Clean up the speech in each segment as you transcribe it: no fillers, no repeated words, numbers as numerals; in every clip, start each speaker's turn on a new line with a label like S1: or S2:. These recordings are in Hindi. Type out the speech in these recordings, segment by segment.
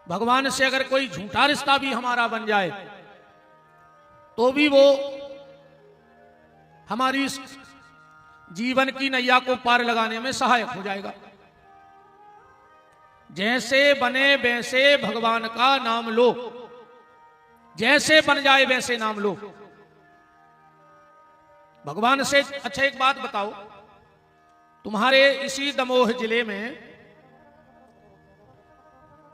S1: भगवान से अगर कोई झूठा रिश्ता भी हमारा बन जाए तो भी वो हमारी जीवन की नैया को पार लगाने में सहायक हो जाएगा। जैसे बने वैसे भगवान का नाम लो, जैसे बन जाए वैसे नाम लो। भगवान से अच्छा एक बात बताओ, तुम्हारे इसी दमोह जिले में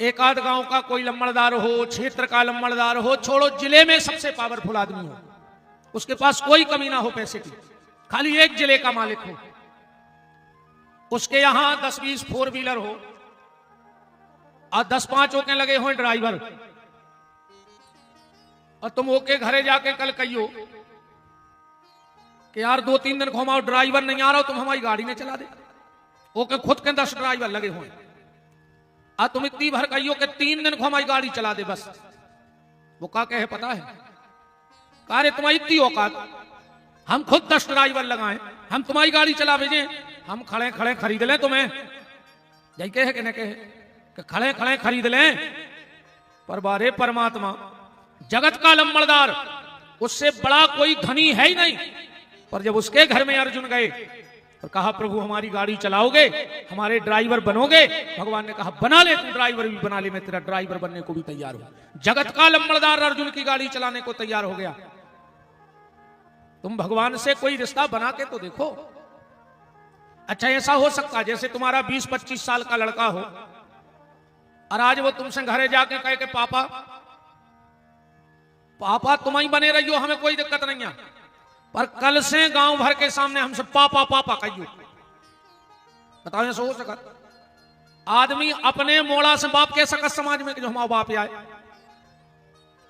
S1: एक आध गांव का कोई लम्बड़दार हो, क्षेत्र का लम्बड़दार हो, छोड़ो जिले में सबसे पावरफुल आदमी हो, उसके पास कोई कमी ना हो पैसे की, खाली एक जिले का मालिक हो, उसके यहां 10-20 फोर व्हीलर हो और 10-5 ओके लगे हो ड्राइवर, और तुम ओके घरे जाके कल कहियो कि यार 2-3 दिन घुमाओ, ड्राइवर नहीं आ रहा हो, तुम हमारी गाड़ी में चला दे। ओके खुद के 10 ड्राइवर लगे हुए, और तुम इतनी भर कहियो कि 3 दिन हमारी गाड़ी चला दे बस। वो क्या कहे पता है? अरे तुम्हारी इतनी औकात, हम खुद 10 ड्राइवर लगाएं, हम तुम्हारी गाड़ी चला भेजें, हम खड़े खड़े खरीद लें तुम्हें, यही कहे कि न कहे कि खड़े खड़े खरीद लें। पर बारे परमात्मा जगत का लंबड़दार, उससे बड़ा कोई धनी है ही नहीं। पर जब उसके घर में अर्जुन गए और कहा प्रभु हमारी गाड़ी चलाओगे, हमारे ड्राइवर बनोगे, भगवान ने कहा बना ले, तू ड्राइवर भी बना ले, मैं तेरा ड्राइवर बनने को भी तैयार हूं। जगत का लंबड़दार अर्जुन की गाड़ी चलाने को तैयार हो गया। तुम भगवान से कोई रिश्ता बना के तो देखो। अच्छा ऐसा हो सकता जैसे तुम्हारा 20-25 साल का लड़का हो और आज वो तुमसे घरे जाके कहे कि पापा पापा तुम ही बने रहियो, हमें कोई दिक्कत नहीं है, पर कल से गांव भर के सामने हमसे पापा पापा कहियो। बताओ ऐसा हो सका? आदमी अपने मोड़ा से बाप कह सकता समाज में कि जो हमारा बाप आए?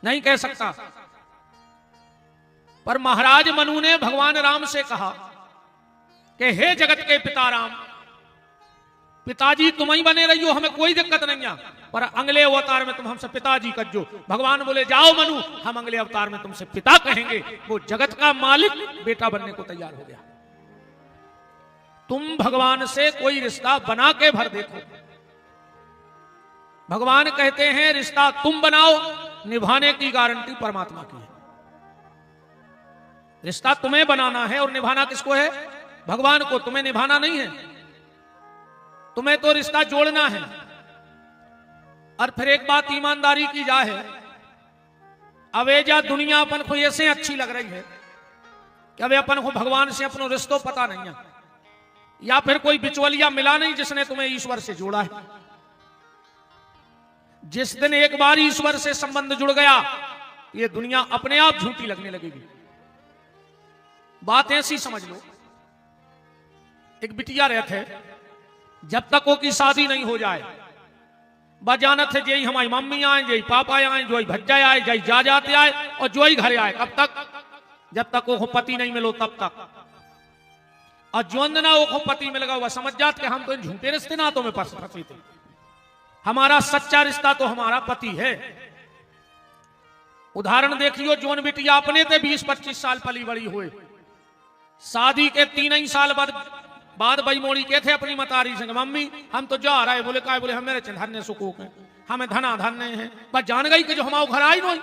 S1: नहीं कह सकता। पर महाराज मनु ने भगवान राम से कहा कि हे जगत के पिता राम, पिताजी तुम ही बने रहियो, हमें कोई दिक्कत नहीं है, पर अगले अवतार में तुम हमसे पिताजी कहो। भगवान बोले जाओ मनु, हम अगले अवतार में तुमसे पिता कहेंगे। वो जगत का मालिक बेटा बनने को तैयार हो गया। तुम भगवान से कोई रिश्ता बना के भर देखो। भगवान कहते हैं रिश्ता तुम बनाओ, निभाने की गारंटी परमात्मा की है। रिश्ता तुम्हें बनाना है और निभाना किसको है? भगवान को। तुम्हें निभाना नहीं है, तुम्हें तो रिश्ता जोड़ना है। और फिर एक बात ईमानदारी की जा है, अवेजा दुनिया अपन को ऐसे अच्छी लग रही है कि अबे अपन को भगवान से अपनो रिश्तों पता नहीं है, या फिर कोई बिचवलिया मिला नहीं जिसने तुम्हें ईश्वर से जोड़ा है। जिस दिन एक बार ईश्वर से संबंध जुड़ गया, ये दुनिया अपने आप झूठी लगने लगेगी। बात ऐसी समझ लो, एक बिटिया रहते, जब तक वो की शादी नहीं हो जाए, बजानत है जय हमारी मम्मी आए, जय पापा आए, जो भज्जा आए, जय जा जाते आए, और जो ही घरे आए। कब तक? जब तक वो पति नहीं मिलो तब तक। और जो ना वो पति मिल गया, वह समझ जाते हम तो झूठे रिश्ते नातों में फंसे थे। हमारा सच्चा रिश्ता तो हमारा पति है। उदाहरण देखियो, जोन बिटिया अपने थे 20-25 साल पली बड़ी हुए, शादी के 3 ही साल बाद बई मोड़ी के थे अपनी मतारी से, मम्मी हम तो जा रहे। बोले काय? बोले हम मेरे धन्य सुकूक हैं, हमें धना धन्य हैं। बस जान गई कि जो हमारा घर आई नहीं,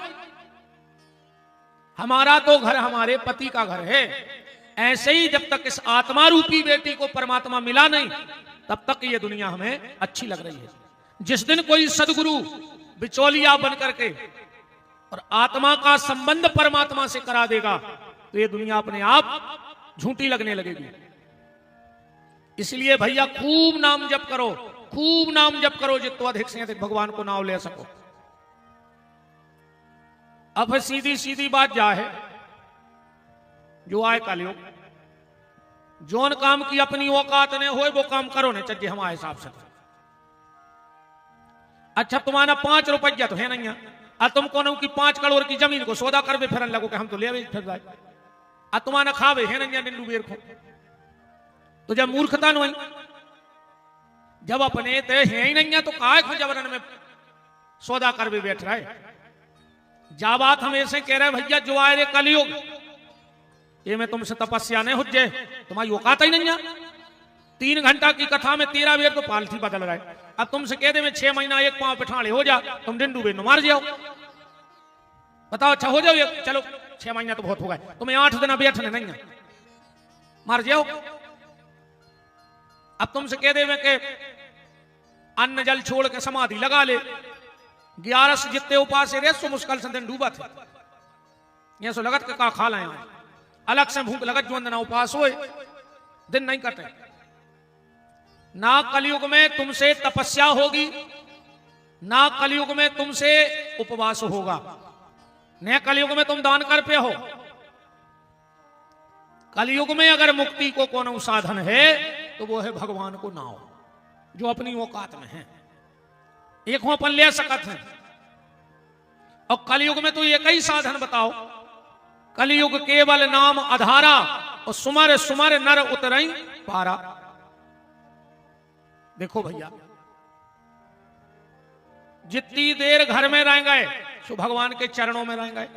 S1: हमारा तो घर हमारे पति का घर है। ऐसे ही जब तक इस आत्मा रूपी बेटी को परमात्मा मिला नहीं, तब तक ये दुनिया हमें अच्छी लग रही है। जिस दिन कोई सदगुरु बिचौलिया बन करके और आत्मा का संबंध परमात्मा से करा देगा, तो ये दुनिया अपने आप झूठी लगने लगेगी। इसलिए भैया खूब नाम जप करो, खूब नाम जप करो, जितना अधिक से अधिक भगवान को नाम ले सको। अब सीधी सीधी बात जा है, जो आए कलयुग, जोन काम की अपनी औकात ने हो वो काम करो ने चाहिए हमारे हिसाब से। अच्छा तुम्हारा 5 रुपया तो है नहीं है, और तुम कौन की 5 करोड़ की जमीन को सौदा करवे फिर लगो कि हम तो ले फिर जाए, और तुम्हारा खावे है नहीं निंडू बेर को, तो जब मूर्खता नहीं, जब अपने ते है ही नहीं है तो काय को जबरन में सौदा करवे बैठ रहा है। जा बात हम ऐसे कह रहे भैया जो आए रे कलयुग, ये मैं तुमसे तपस्या नहीं हो जाए, तुम्हारी औकात ही नहीं है। 3 घंटा की कथा में 13 बेर तो पालथी बदल रहा है। अब तुमसे कह दे मैं 6 महीना एक पांव पिठाड़े हो जा, तुम दिन डूबे मार जाओ। बताओ अच्छा हो जाओ ये, चलो 6 महीना तो बहुत हो गए, तुम्हें 8 दिन बैठने नहीं है, मार जाओ। अब तुमसे कह दे मैं के अन्न जल छोड़ के समाधि लगा ले, 11 जितने उपास रे सो मुश्किल से दिन डूबा थे। ये सो लगत के का खा लाए अलग से भूख लगत जो ना उपास होए दिन नहीं कटे। ना कलयुग में तुमसे तपस्या होगी, ना कलयुग में तुमसे उपवास होगा, न कलयुग में तुम दान कर पे हो। कलयुग में अगर मुक्ति को कौन साधन है तो वो है भगवान को नाओ, जो अपनी औकात में है, एक हो अपन ले सकत है। और कलयुग में तो एक ही साधन बताओ, कलयुग केवल नाम आधारा और सुमर सुमर नर उतरई पारा। देखो भैया, जितनी देर घर में रह गए सो भगवान के चरणों में रह गए।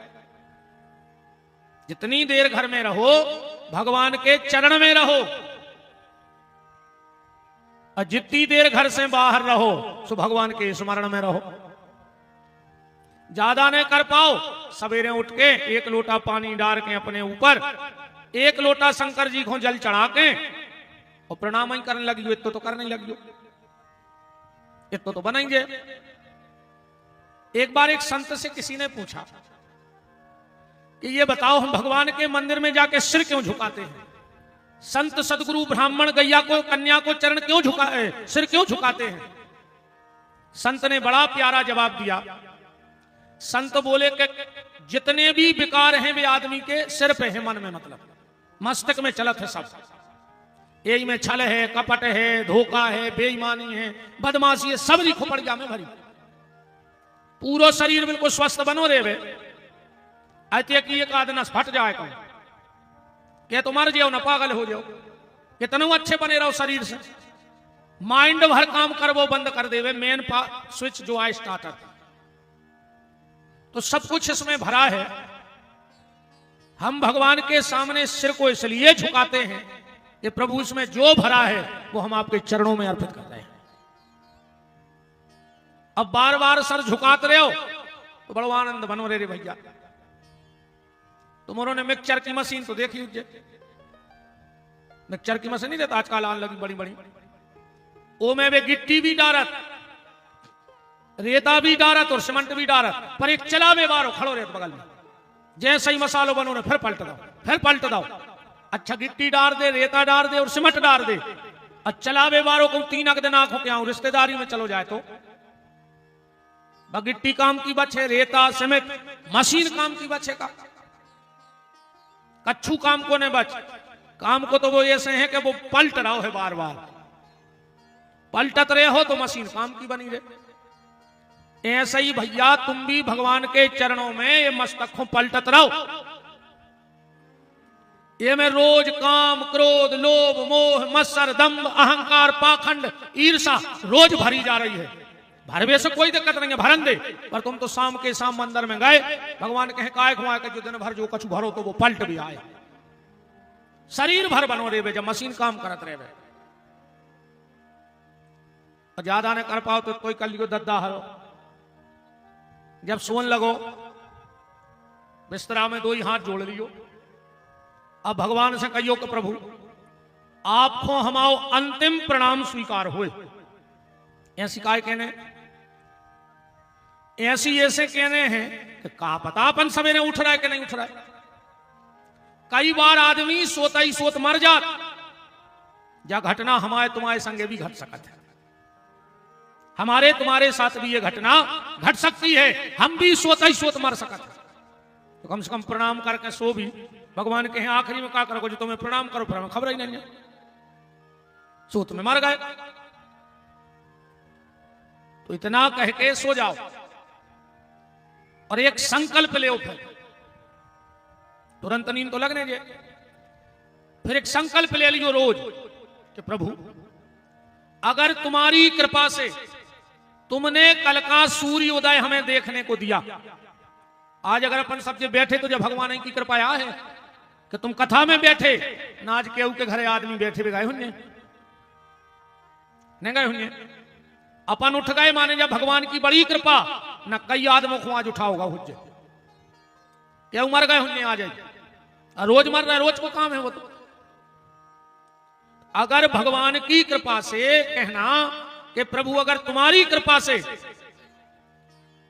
S1: जितनी देर घर में रहो भगवान के चरण में रहो, और जितनी देर घर से बाहर रहो सो भगवान के स्मरण में रहो। ज्यादा नहीं कर पाओ, सवेरे उठ के 1 लोटा पानी डाल के अपने ऊपर 1 लोटा शंकर जी को जल चढ़ा के और प्रणाम ही करने लगी, इतो तो करने लगी, इतो तो बनाएंगे। एक बार एक संत से किसी ने पूछा कि ये बताओ हम भगवान के मंदिर में जाके सिर क्यों झुकाते हैं? संत सदगुरु ब्राह्मण गैया को कन्या को चरण क्यों सिर क्यों झुकाते हैं? संत ने बड़ा प्यारा जवाब दिया। संत बोले कि जितने भी विकार हैं वे आदमी के सिर पे है, मन में मतलब मस्तक में चलत है सब। यही में छल है, कपट है, धोखा है, बेईमानी है, बदमाशी है, सब जी खोपड़िया में भरी। पूरा शरीर बिल्कुल स्वस्थ बनो रे वे, ऐसे कि एक आदमी फट जाए कौन क्या तो मर जाओ ना पागल हो जाओ, कितने अच्छे बने रहो शरीर से, माइंड भर काम कर वो बंद कर देवे, मेन स्विच जो है स्टार्टर, तो सब कुछ इसमें भरा है। हम भगवान के सामने सिर को इसलिए झुकाते हैं कि प्रभु इसमें जो भरा है वो हम आपके चरणों में अर्पित कर रहे हैं। अब बार बार सर झुकाते रहे हो तो बड़ो आनंद बनो रे भैया। तुमरों ने मिक्सचर की मशीन तो देखी, मिक्सचर की मशीन नहीं देता आजकल आने लगी बड़ी बड़ी, ओ में वे गिट्टी भी डारत, रेता भी डारत और सीमेंट भी डारत, पर एक चलावे बारो खड़ो रेत बगल में, जैसे ही मसालो बनो ने फिर पलट दो, फिर पलट दो। अच्छा गिट्टी डाल दे, रेता डाल दे और सीमेंट डाल दे, और चलावे बारो को 3 दिन आंखों के आऊं रिश्तेदारी में चलो जाए तो गिट्टी काम की बचे, रेता सीमेंट मशीन काम की बचे का, कच्छू काम को ने बच, काम को तो वो ऐसे है कि वो पलट रहा है, बार बार पलटत रहे हो तो मशीन काम की बनी रहे। ऐसे ही भैया तुम भी भगवान के चरणों में ये मस्तक को पलटत रहो। ये में रोज काम क्रोध लोभ मोह मत्सर दंभ अहंकार पाखंड ईर्षा रोज भरी जा रही है। भरवे से कोई दिक्कत नहीं है, भरन दे, पर तुम तो शाम के शाम मंदिर में गए, भगवान कहे काय खुआ के जो दिन भर जो कछु भरो तो वो पलट भी आए, शरीर भर बनो रे जब मशीन काम करत रहे। और ज्यादा न कर पाओ तो कोई कर लियो दद्दा हरो, जब सोन लगो बिस्तरा में 2 ही हाथ जोड़ लियो, अब भगवान से कहियो कि प्रभु आपको हमाओ अंतिम प्रणाम स्वीकार हुए। ऐसी काय कहने, ऐसी ऐसे कहने हैं कि कहा पता अपन सवेरे उठ रहा है कि नहीं उठ रहा है। कई बार आदमी सोता ही सोत मर जात, या घटना हमारे तुम्हारे संगे भी घट सकती है, हमारे तुम्हारे साथ भी ये घटना घट सकती है, हम भी सोता ही सोत मर सकते हैं। तो कम से कम प्रणाम करके सो भी, भगवान कहे आखिरी में क्या करो जो तुम्हें प्रणाम करो, फिर हमें खबर ही नहीं है, सोत में मर गए। तो इतना कह के सो जाओ और एक संकल्प ले, फिर तुरंत नींद तो लगने दे, फिर एक संकल्प ले लियो रोज कि प्रभु अगर तुम्हारी कृपा से तुमने कल का सूर्य उदय हमें देखने को दिया, आज अगर अपन सबसे बैठे तो जब भगवान की कृपा है कि तुम कथा में बैठे, ना आज केहू के घरे आदमी बैठे भी गए होंगे, नहीं गए हुए अपन उठ गए माने जब भगवान की बड़ी कृपा न कई आदमों को आज उठा होगा हुज्जे क्या मर गए हुए आ जाए रोज मर रहा है रोज को काम है वो तो। अगर भगवान की कृपा से कहना कि प्रभु अगर तुम्हारी कृपा से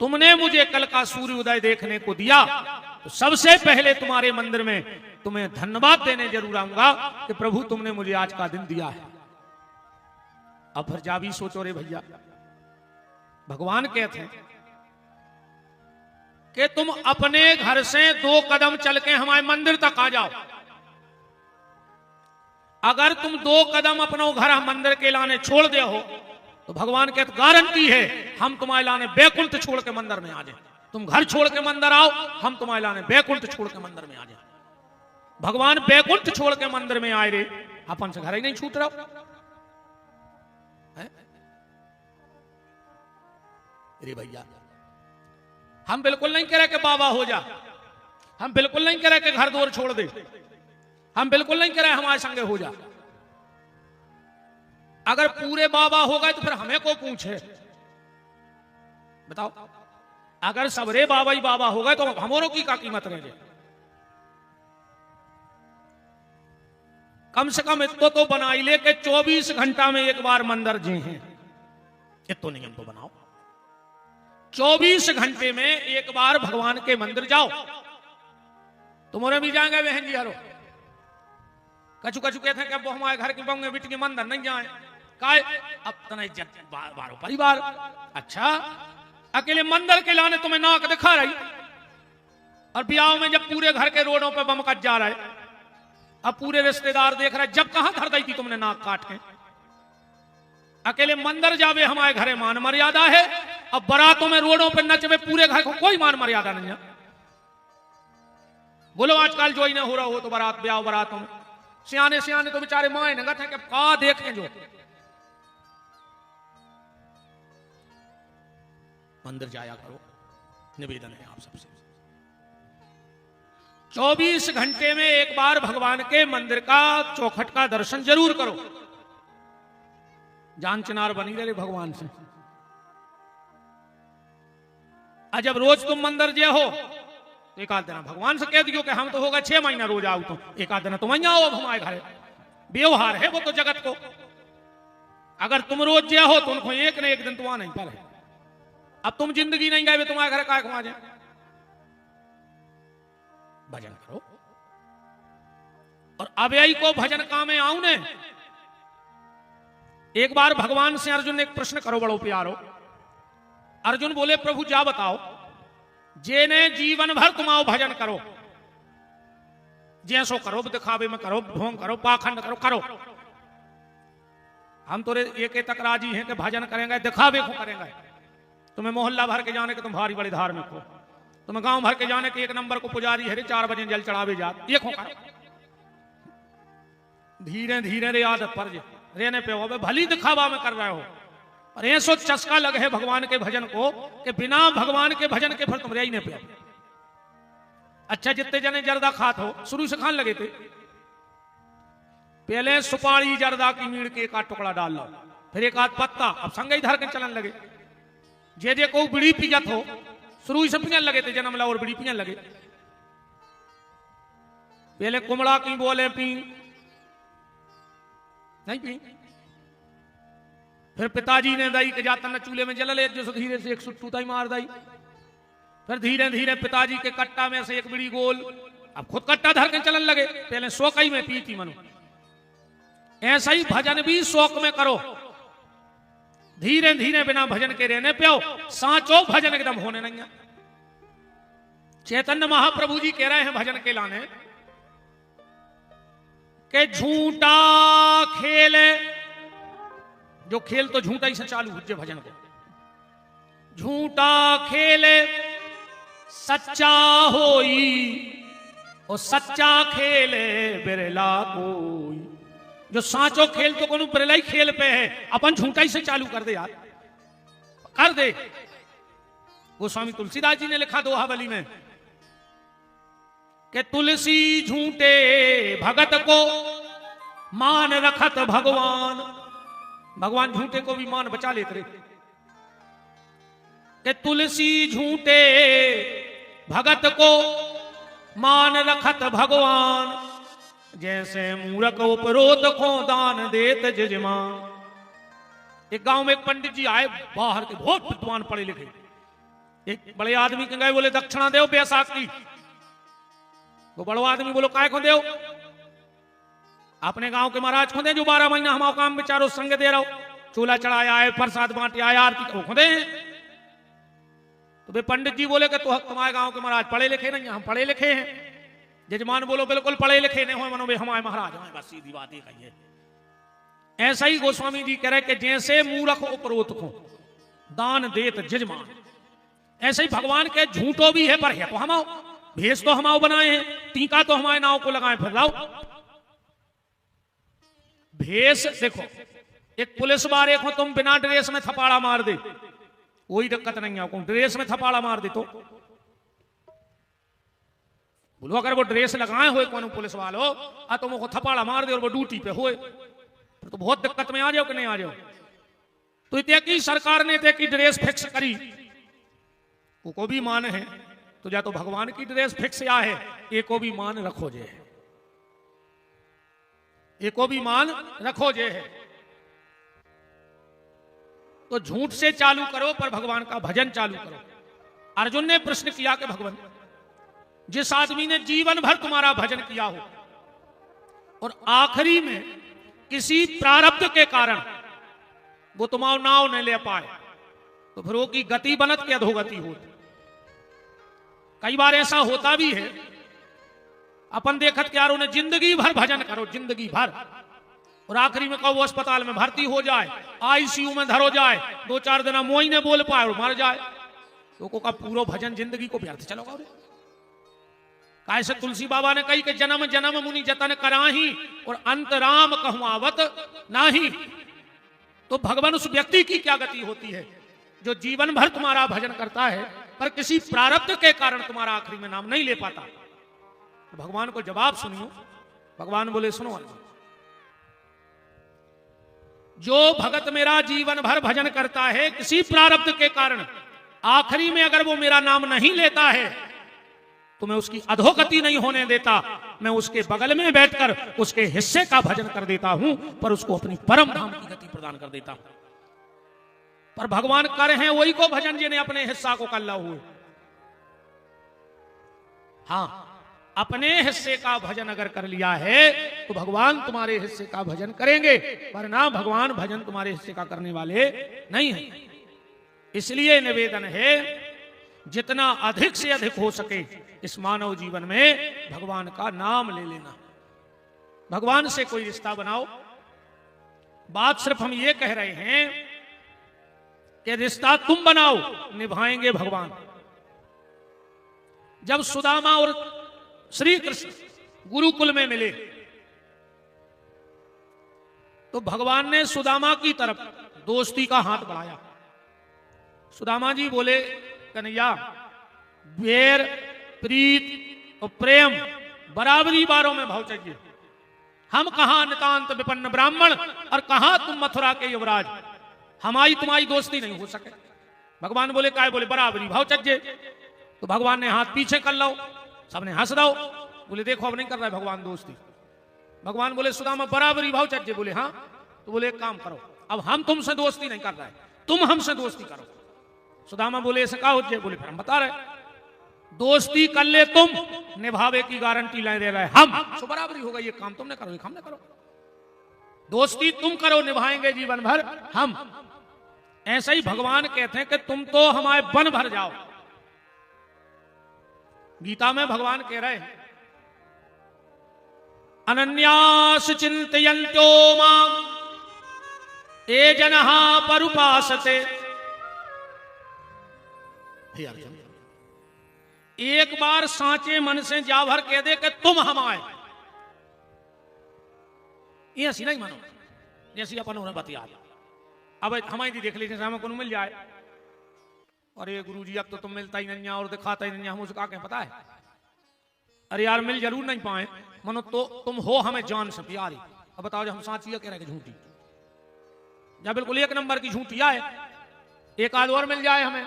S1: तुमने मुझे कल का सूर्योदय देखने को दिया तो सबसे पहले तुम्हारे मंदिर में तुम्हें धन्यवाद देने जरूर आऊंगा कि प्रभु तुमने मुझे आज का दिन दिया है। अब फिर जा भी सोचो रे भैया, भगवान कहते हैं कि तुम अपने घर से 2 कदम चल के हमारे मंदिर तक आ जाओ। अगर तुम 2 कदम अपना घर मंदिर के लाने छोड़ दे हो तो भगवान कहते गारंटी है हम तुम्हारे लाने बैकुंठ छोड़ के मंदिर में आ जाए। तुम घर छोड़ के मंदिर आओ, हम तुम्हारे लाने बैकुंठ छोड़ के मंदिर में आ जाए। भगवान बैकुंठ छोड़ के मंदिर में आए रे, अपन से घर ही नहीं छूट रहा है? अरे भैया हम बिल्कुल नहीं कह रहे कि बाबा हो जा, हम बिल्कुल नहीं कह रहे कि घर द्वार छोड़ दे, हम बिल्कुल नहीं कह रहे हमारे संगे हो जा। अगर पूरे बाबा हो गए तो फिर हमें को पूछे बताओ। अगर सबरे बाबा ही बाबा हो गए तो हमारों की क्या कीमत रहे? कम से कम इतो तो बनाई ले के 24 घंटा में एक बार मंदिर जी हैं, इतो नियम तो बनाओ। 24 घंटे में एक बार भगवान के मंदिर जाओ। तुम्हारे भी जाएंगे बहन जी हरो कचू कचू कहते हैं कि वो हमारे घर की बंगे बिट के मंदिर नहीं जाए काय अब तना बारो परिवार। अच्छा अकेले मंदिर के लाने तुम्हें नाक दिखा रही और ब्याह में जब पूरे घर के रोडों पे बम कट जा रहा है, अब पूरे रिश्तेदार देख रहे जब कहां धर दी थी तुमने नाक काट के। अकेले मंदिर जावे हमारे घरे मान मर्यादा है, अब बारातों में रोडों पे नचवे पूरे घर को कोई मान मर्यादा नहीं है। बोलो आजकल जो ही ना हो रहा हो तो बारात ब्याह बारातों में सियाने सियाने तो बेचारे माए नगत है कि का देखें। जो मंदिर जाया करो, निवेदन है आप सबसे। 24 घंटे में एक बार भगवान के मंदिर का चौखट का दर्शन जरूर करो। जान चिनार बनी रहे भगवान से। जब रोज तुम मंदिर जे हो तो एक आध दिन भगवान से कह दियो कि हम तो होगा 6 महीना रोज आओ, तो एक आध दिन तुम आओ अब हमारे घर। व्यवहार है वो तो जगत को। अगर तुम रोज जे हो तो उनको एक न एक दिन तुम नहीं पर है। अब तुम जिंदगी नहीं गए तुम्हारे घर काय आ जाए। भजन करो और अव्ययी को भजन कामे आऊ ने। एक बार भगवान से अर्जुन ने एक प्रश्न करो बड़ो प्यारो। अर्जुन बोले प्रभु जा बताओ जेने जीवन भर तुम आओ भजन करो, जैसो करो दिखावे में करो, ढोंग करो, पाखंड करो, करो। हम तो एक तक राजी हैं कि भजन करेंगे, दिखावे को करेंगे। तुम्हें मोहल्ला भर के जाने के तुम भारी बड़े धार्मिक हो, तुम्हें गांव भर के जाने के 1 नंबर को पुजारी है 4 बजे जल चढ़ावे जा, ये खो करो। धीरे धीरे रे आदत पर रहने पे हो, भली दिखावा में कर रहे हो। और ऐसो चस्का लगे है भगवान के भजन को कि बिना भगवान के भजन के फिर तुम रह ही नहीं पे। अच्छा जितने जने जर्दा खात हो शुरू से खान लगे थे, पहले सुपारी जर्दा की मीड़ के 1 आध टुकड़ा डाल लो, फिर 1 आध पत्ता, अब संग ही धर के चलन लगे। जे को बीड़ी पियत हो शुरू से पियन लगे थे, जन्म ला और बीड़ी पियन लगे। पहले कुमड़ा की बोले पी नहीं पी, फिर पिताजी ने दई के जाता न चूल्हे में जल ले जो धीरे से 1 सुट्टू मार दई। फिर धीरे धीरे पिताजी के कट्टा में से 1 बीड़ी गोल, अब खुद कट्टा धर के चलन लगे। पहले शौक ही में पी थी मनु। ऐसा ही भजन भी शौक में करो, धीरे धीरे बिना भजन के रहने पे हो, सांचो भजन एकदम होने नहीं है। चैतन्य महाप्रभु जी कह रहे हैं भजन के लाने के झूठा खेल, जो खेल तो झूठा ही से चालू हुए भजन को। झूठा खेल सच्चा होई, और सच्चा खेल बिरला कोई। जो सांचो खेल तो कोनो बिरला ही खेल पे है, अपन झूठा ही से चालू कर दे यार, कर दे। गोस्वामी तुलसीदास जी ने लिखा दोहावली में कि तुलसी झूठे भगत को मान रखत भगवान, भगवान झूठे को भी मान बचा लेते रहे कि तुलसी झूठे भगत को मान रखत भगवान, जैसे मूर्ख उपरोत को दान देत जजमान। एक गांव में एक पंडित जी आए बाहर के, बहुत विद्वान पढ़े लिखे। एक बड़े आदमी के गए, बोले दक्षिणा देव बैसाख की। वो बड़ो आदमी बोलो काय को देव? अपने गांव के महाराज खुदे जो 12 महीना हमारे काम में चारों संग दे रहा हो, चूल्हा चढ़ाया है, प्रसाद बांटे आया, आरती को खुदे हैं। तो वे पंडित जी बोले कि तो तुम्हारे गांव के महाराज पढ़े लिखे नहीं? हम पढ़े लिखे हैं। जजमान बोलो बिल्कुल पढ़े लिखे नहीं हो, मनो वे हमारे महाराज हैं, बस सीधी बात ही कही है। ऐसा ही गोस्वामी जी कह रहे कि जैसे मूर्ख उपरोत को दान देत जजमान, ऐसे ही भगवान के झूठो भी है पर है तो हमाओ, भेष तो हमाओ बनाए हैं, टीका तो हमारे नाव को लगाए फिर लाओ। भेष देखो, एक पुलिस वाले को तुम बिना ड्रेस में थपाड़ा मार दे, कोई दिक्कत नहीं है। ड्रेस में थपाड़ा मार दे तो बोलो, अगर वो ड्रेस लगाए हुए कौन पुलिस वालों आ तुम वो थपाड़ा मार दे और वो ड्यूटी पे होए तो बहुत दिक्कत में आ जाओ कि नहीं आ जाओ। तो इतने की सरकार ने इतने की ड्रेस फिक्स करी, को भी मान है तो या तो भगवान की ड्रेस फिक्स या है, एको भी मान रखो जे है, एको भी मान रखो जे है। तो झूठ से चालू करो पर भगवान का भजन चालू करो। अर्जुन ने प्रश्न किया कि भगवान, जिस आदमी ने जीवन भर तुम्हारा भजन किया हो और आखिरी में किसी प्रारब्ध के कारण वो तुम्हारा नाव नहीं ले पाए, तो फिर वो की गति बनत के अधोगति होती। कई बार ऐसा होता भी है, अपन देखत कि यार उन्हें जिंदगी भर भजन करो, जिंदगी भर, और आखिरी में कहो वो अस्पताल में भर्ती हो जाए, आईसीयू में धरो जाए, 2-4 दिन मोई ने बोल पाए और मर जाए, तो का पूरा भजन जिंदगी को व्यर्थ चलोगा। कैसे तुलसी बाबा ने कही कि जन्म जन्म मुनि जतन कराही और अंत राम कहवावत नाही। तो भगवान उस व्यक्ति की क्या गति होती है जो जीवन भर तुम्हारा भजन करता है पर किसी प्रारब्ध के कारण तुम्हारा आखिरी में नाम नहीं ले पाता। तो भगवान को जवाब सुनियो। भगवान बोले सुनो, जो भगत मेरा जीवन भर भजन करता है किसी प्रारब्ध के कारण आखिरी में अगर वो मेरा नाम नहीं लेता है तो मैं उसकी अधोगति नहीं होने देता, मैं उसके बगल में बैठकर उसके हिस्से का भजन कर देता हूं पर उसको अपनी परम धाम की गति प्रदान कर देता हूं। पर भगवान कर हैं वही को भजन जिन्हें अपने हिस्सा को कल्ला हुए। हां, अपने हिस्से का भजन अगर कर लिया है तो भगवान तुम्हारे हिस्से का भजन करेंगे, वरना भगवान भजन तुम्हारे हिस्से का करने वाले नहीं है। इसलिए निवेदन है जितना अधिक से अधिक हो सके इस मानव जीवन में भगवान का नाम ले लेना, भगवान से कोई रिश्ता बनाओ। बात सिर्फ हम ये कह रहे हैं कि रिश्ता तुम बनाओ, निभाएंगे भगवान। जब सुदामा और श्री कृष्ण गुरुकुल में मिले तो भगवान ने सुदामा की तरफ दोस्ती का हाथ बढ़ाया। सुदामा जी बोले, कन्हैया बैर प्रीत और प्रेम बराबरी बारों में भाव चाहिए। हम कहां नितांत विपन्न ब्राह्मण और कहां तुम मथुरा के युवराज, हमारी तुम्हारी दोस्ती नहीं हो सके। भगवान बोले काय? बोले बराबरी भाव चाहिए। तो भगवान ने हाथ पीछे कर लो, सबने हंस दो, बोले देखो अब नहीं कर रहा है भगवान दोस्ती। भगवान बोले सुदामा बराबरी भाव चाहिए। बोले हाँ। तो बोले एक काम करो, अब हम तुमसे दोस्ती नहीं कर रहे, तुम हमसे दोस्ती करो। सुदामा बोले ऐसे का हो जाए? बोले फिर हम बता रहे, दोस्ती कर ले तुम, निभावे की गारंटी ले रहे हम। सो बराबरी होगा, ये काम तुमने करो, ये हम ने करो। दोस्ती तुम करो, निभाएंगे जीवन भर हम। ऐसा ही भगवान कहते हैं कि तुम तो हमारे बन भर जाओ। गीता में भगवान कह रहे हैं अनन्यास चिंतयन्तो मां ये जनहा परुपासते। हे अर्जुन, एक बार सांचे मन से जा भर कह दे कि तुम हम आए, ये ऐसी नहीं मानो जैसी अपन उन्हें बतिया। अब हमारी देख लीजिए हमें कौन मिल जाए, अरे गुरुजी अब तो तुम मिलता ही नहीं और दिखाता ही नहीं, हम उसका क्या पता है। अरे यार मिल जरूर नहीं पाए, मनो तो तुम हो हमें जान से प्यारी। अब बताओ जो हम सांची कह रहे झूठी, जब बिल्कुल एक नंबर की झूठिया है, एक आध और मिल जाए हमें।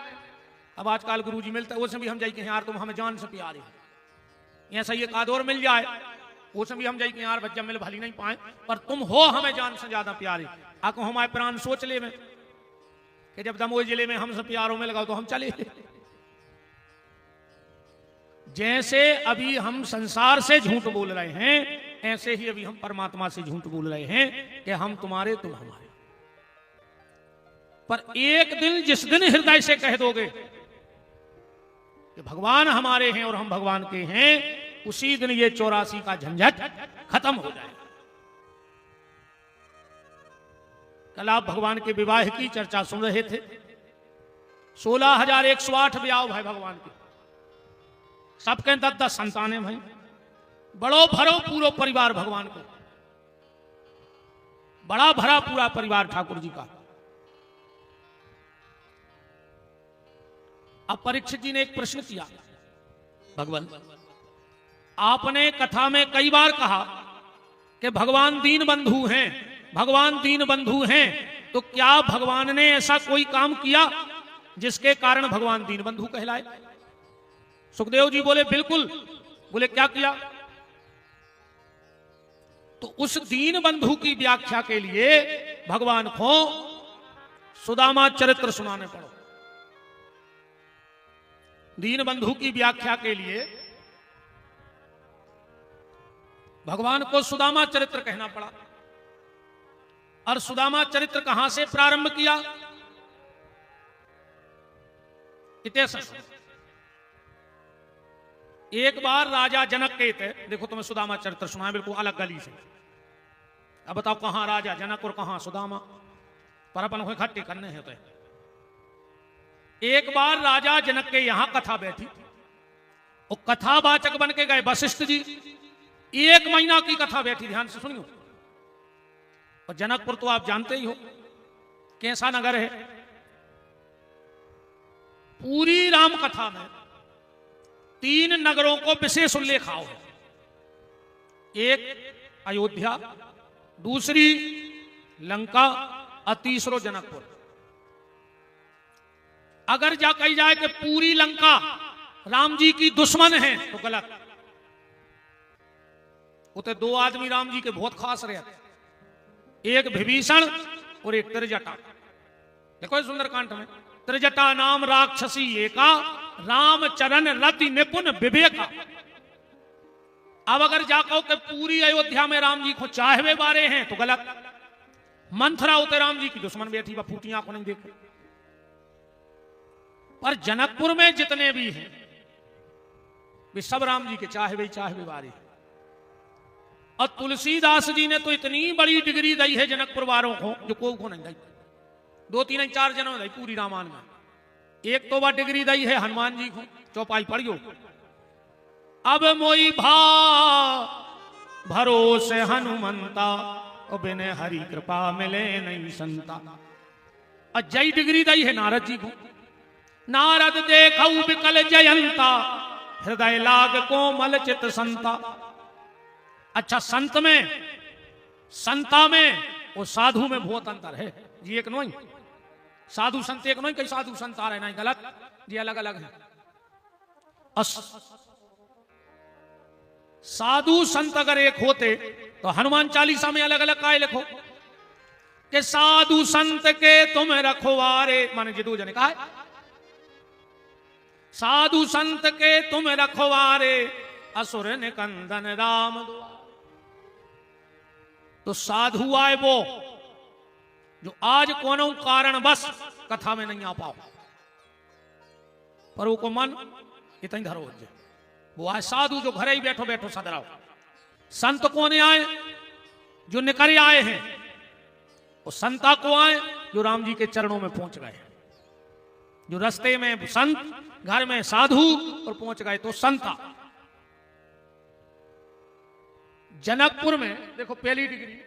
S1: अब आजकल गुरुजी मिलता है, उसमें भी हम जाए कि यार तुम हमें जान से प्यारे हैं। ऐसा एक आध और मिल जाए, उसमें भी हम जाए कि यार बच्चा मिल भली नहीं पाए, पर तुम हो हमें जान से ज्यादा प्यारे। आको हमारे प्राण सोच ले में कि जब दमोह जिले में हमसे प्यारों में लगाओ तो हम चले। जैसे अभी हम संसार से झूठ बोल रहे हैं, ऐसे ही अभी हम परमात्मा से झूठ बोल रहे हैं कि हम तुम्हारे तुम हमारे। पर एक दिन जिस दिन हृदय से कह दोगे कि भगवान हमारे हैं और हम भगवान के हैं, उसी दिन ये 84 का झंझट खत्म हो जाएगा। कल आप भगवान के विवाह की चर्चा सुन रहे थे। 16,108 ब्याह भाई भगवान के, सबके 10-10 संतानें भाई, बड़ो भरो पूरा परिवार भगवान को, बड़ा भरा पूरा परिवार ठाकुर जी का। अब परीक्षित जी ने एक प्रश्न किया, भगवान आपने कथा में कई बार कहा कि भगवान दीन बंधु हैं, भगवान दीन बंधु हैं, तो क्या भगवान ने ऐसा कोई काम किया जिसके कारण भगवान दीन बंधु कहलाए? सुखदेव जी बोले बिल्कुल। बोले क्या किया? तो उस दीन बंधु की व्याख्या के लिए भगवान को सुदामा चरित्र सुनाने पड़ो। दीन बंधु की व्याख्या के लिए भगवान को सुदामा चरित्र कहना पड़ा। और सुदामा चरित्र कहां से प्रारंभ किया? इतिहास। एक बार राजा जनक के थे, देखो तुम्हें सुदामा चरित्र सुना बिल्कुल अलग गली से। अब बताओ कहां राजा जनक और कहां सुदामा, पर अपन को इकट्ठे करने हैं। तो एक बार राजा जनक के यहां कथा बैठी, और कथावाचक बन के गए वशिष्ठ जी। 1 महीना की कथा बैठी, ध्यान से सुनियो। और जनकपुर तो आप जानते ही हो कैसा नगर है। पूरी राम कथा में 3 नगरों को विशेष उल्लेख आओ है। एक अयोध्या, दूसरी लंका और तीसरो जनकपुर। अगर जा कही जाए कि पूरी लंका राम जी की दुश्मन है तो गलत। उते 2 आदमी राम जी के बहुत खास रहे, एक विभीषण और एक त्रिजटा। देखो सुंदरकांड में, त्रिजटा नाम राक्षसी एका, राम चरण रति निपुण विवेका। अब अगर जाको कि पूरी अयोध्या में राम जी को चाहवे बारे हैं तो गलत। मंथरा उते राम जी की दुश्मन बैठी, वह फूटी आंखों नहीं देखे। पर जनकपुर में जितने भी हैं वे सब राम जी के चाहवे बारे हैं। और तुलसीदास जी ने तो इतनी बड़ी डिग्री दी है जनकपुर वालों को जो को नहीं दी। 2, 3, 4 जनों दी पूरी रामायण में। एक तो वह डिग्री दी है हनुमान जी को, चौपाई पढ़ियो। अब मोई भा भरोसे हनुमंता, और बिन हरि कृपा मिले नहीं संता। और जय डिग्री दी है नारद जी को। नारद देखऊ विकल जयंता, हृदय लाग कोमल चित संता। अच्छा, संत में, संता में और साधु में बहुत अंतर है जी। एक नहीं साधु संत, एक नहीं कई साधु संत आ रहे नहीं, गलत जी, अलग अलग है। साधु संत अगर एक होते तो हनुमान चालीसा में अलग अलग काय लिखो कि साधु संत के तुम रखवारे, माने जी 2 जने कहा है, साधु संत के तुम रखवारे, असुर निकंदन राम द्वार। तो साधु आए वो जो आज कोनो कारण बस कथा में नहीं आ पाओ, पर वो को मन इतनी धरो हो। वो आए साधु जो घरे ही बैठो बैठो सदराओ। संत कौन आए? जो निकरे आए हैं। और संता को आए जो राम जी के चरणों में पहुंच गए। जो रास्ते में संत, घर में साधु, और पहुंच गए तो संता। जनकपुर में देखो पहली डिग्री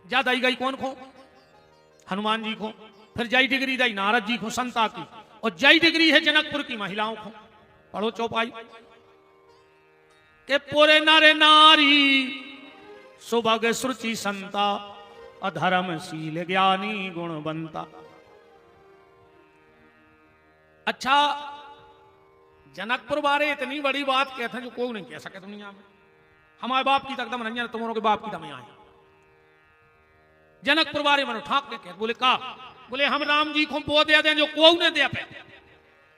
S1: ज्यादा ही गई कौन को? हनुमान जी को। फिर जय डिग्री दी नारद जी को संता की, और जय डिग्री है जनकपुर की महिलाओं को। पढ़ो चौपाई के पुरे नर नारी सुभग श्रुचि संता, अधर्मशील ज्ञानी गुणवंता। अच्छा, जनकपुर बारे इतनी बड़ी बात कहते हैं जो कोई नहीं कह सके दुनिया में। हमारे बाप की तक दम रंजन, तुम्हारों के बाप की दम आए। जनकपुर बारे में ठाक के कहते, बोले का, बोले हम राम जी को वो दे दें जो को ने दे पे।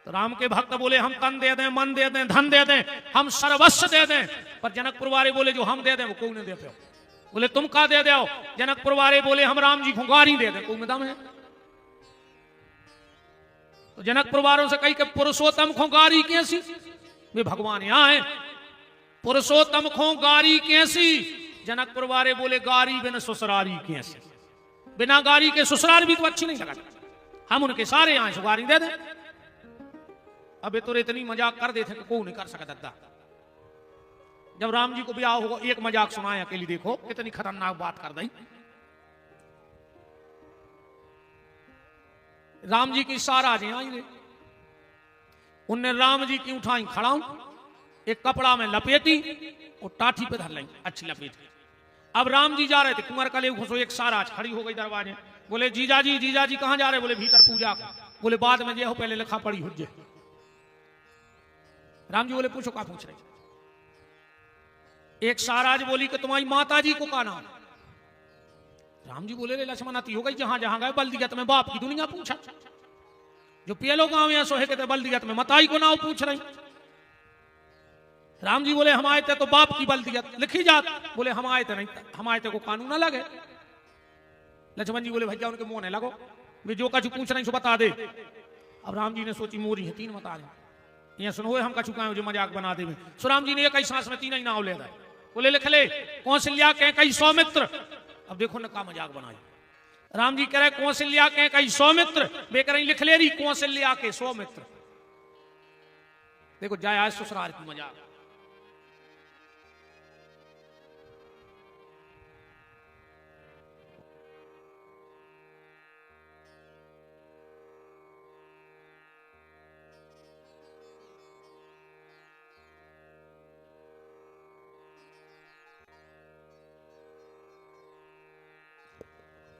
S1: तो राम के भक्त बोले हम तन दे दें, मन दे दें, धन दे दें, हम सर्वस्व दे दें। पर जनकपुर वाले बोले जो हम दे दें वो को ने दे पे। बोले तुम का दे दो? जनकपुर वाले बोले हम राम जी को गाड़ी दे दें, कोई में दम है? तो जनकपुर वालों से कही कि पुरुषोत्तम को गाड़ी कैसी? वे भगवान यहां है, पुरुषोत्तम को गाड़ी कैसी? जनकपुर वाले बोले गाड़ी बिना ससुरारी कैसी? बिना गाड़ी के ससुराल भी तो अच्छी नहीं लगा, हम उनके सारे यहां से गाड़ी दे दें। अबे तो इतनी मजाक कर देते कि कोई नहीं कर सकता दादा। जब राम जी को ब्याह होगा, एक मजाक सुनाया अकेली, देखो कितनी खतरनाक बात कर दी। राम जी की सारा जी आई, उनने राम जी की उठाई खड़ाऊं, एक कपड़ा में लपेटी और टाठी पे धर लाई अच्छी लपेट। अब राम जी जा रहे थे, कुंवर कले घुसो, एक साराज खड़ी हो गई दरवाजे। बोले जीजा जी कहां जा रहे? बोले भीतर पूजा को। बोले बाद में जे हो, पहले लिखा पड़ी हुज्जे। राम जी बोले पूछो, का पूछ रहे? एक साराज बोली कि तुम्हारी माता जी को का नाम? राम जी बोले लक्ष्मण अति हो गई, जहां जहां गए बल्दियत में बाप की दुनिया पूछा। जो पेलो गांव या सोहे के बल्दियत में मताई को नाम पूछ रही। राम जी बोले हम आए थे तो बाप की बल्दियत लिखी जात। बोले हम आए थे नहीं, हम आए थे को कानून ना लगे। लक्ष्मण जी बोले भैया उनके मुंह ने लगो, वे जो कछु पूछ रही सो बता दे। अब राम जी ने सोची मोरी है, तीन बता रहे, ये सुनो हम कछु कहा जो मजाक बना दे। सो राम जी ने एक सांस में तीन ही नाव ले रहे। बोले लिख ले, कौशल्या के कई सौमित्र। अब देखो न का मजाक बनाई। राम जी कह रहे कौशल्या के कई सौमित्र, वे कह रही लिख ले रही कौशल्या के सौमित्र। देखो जाया ससुराल की मजाक।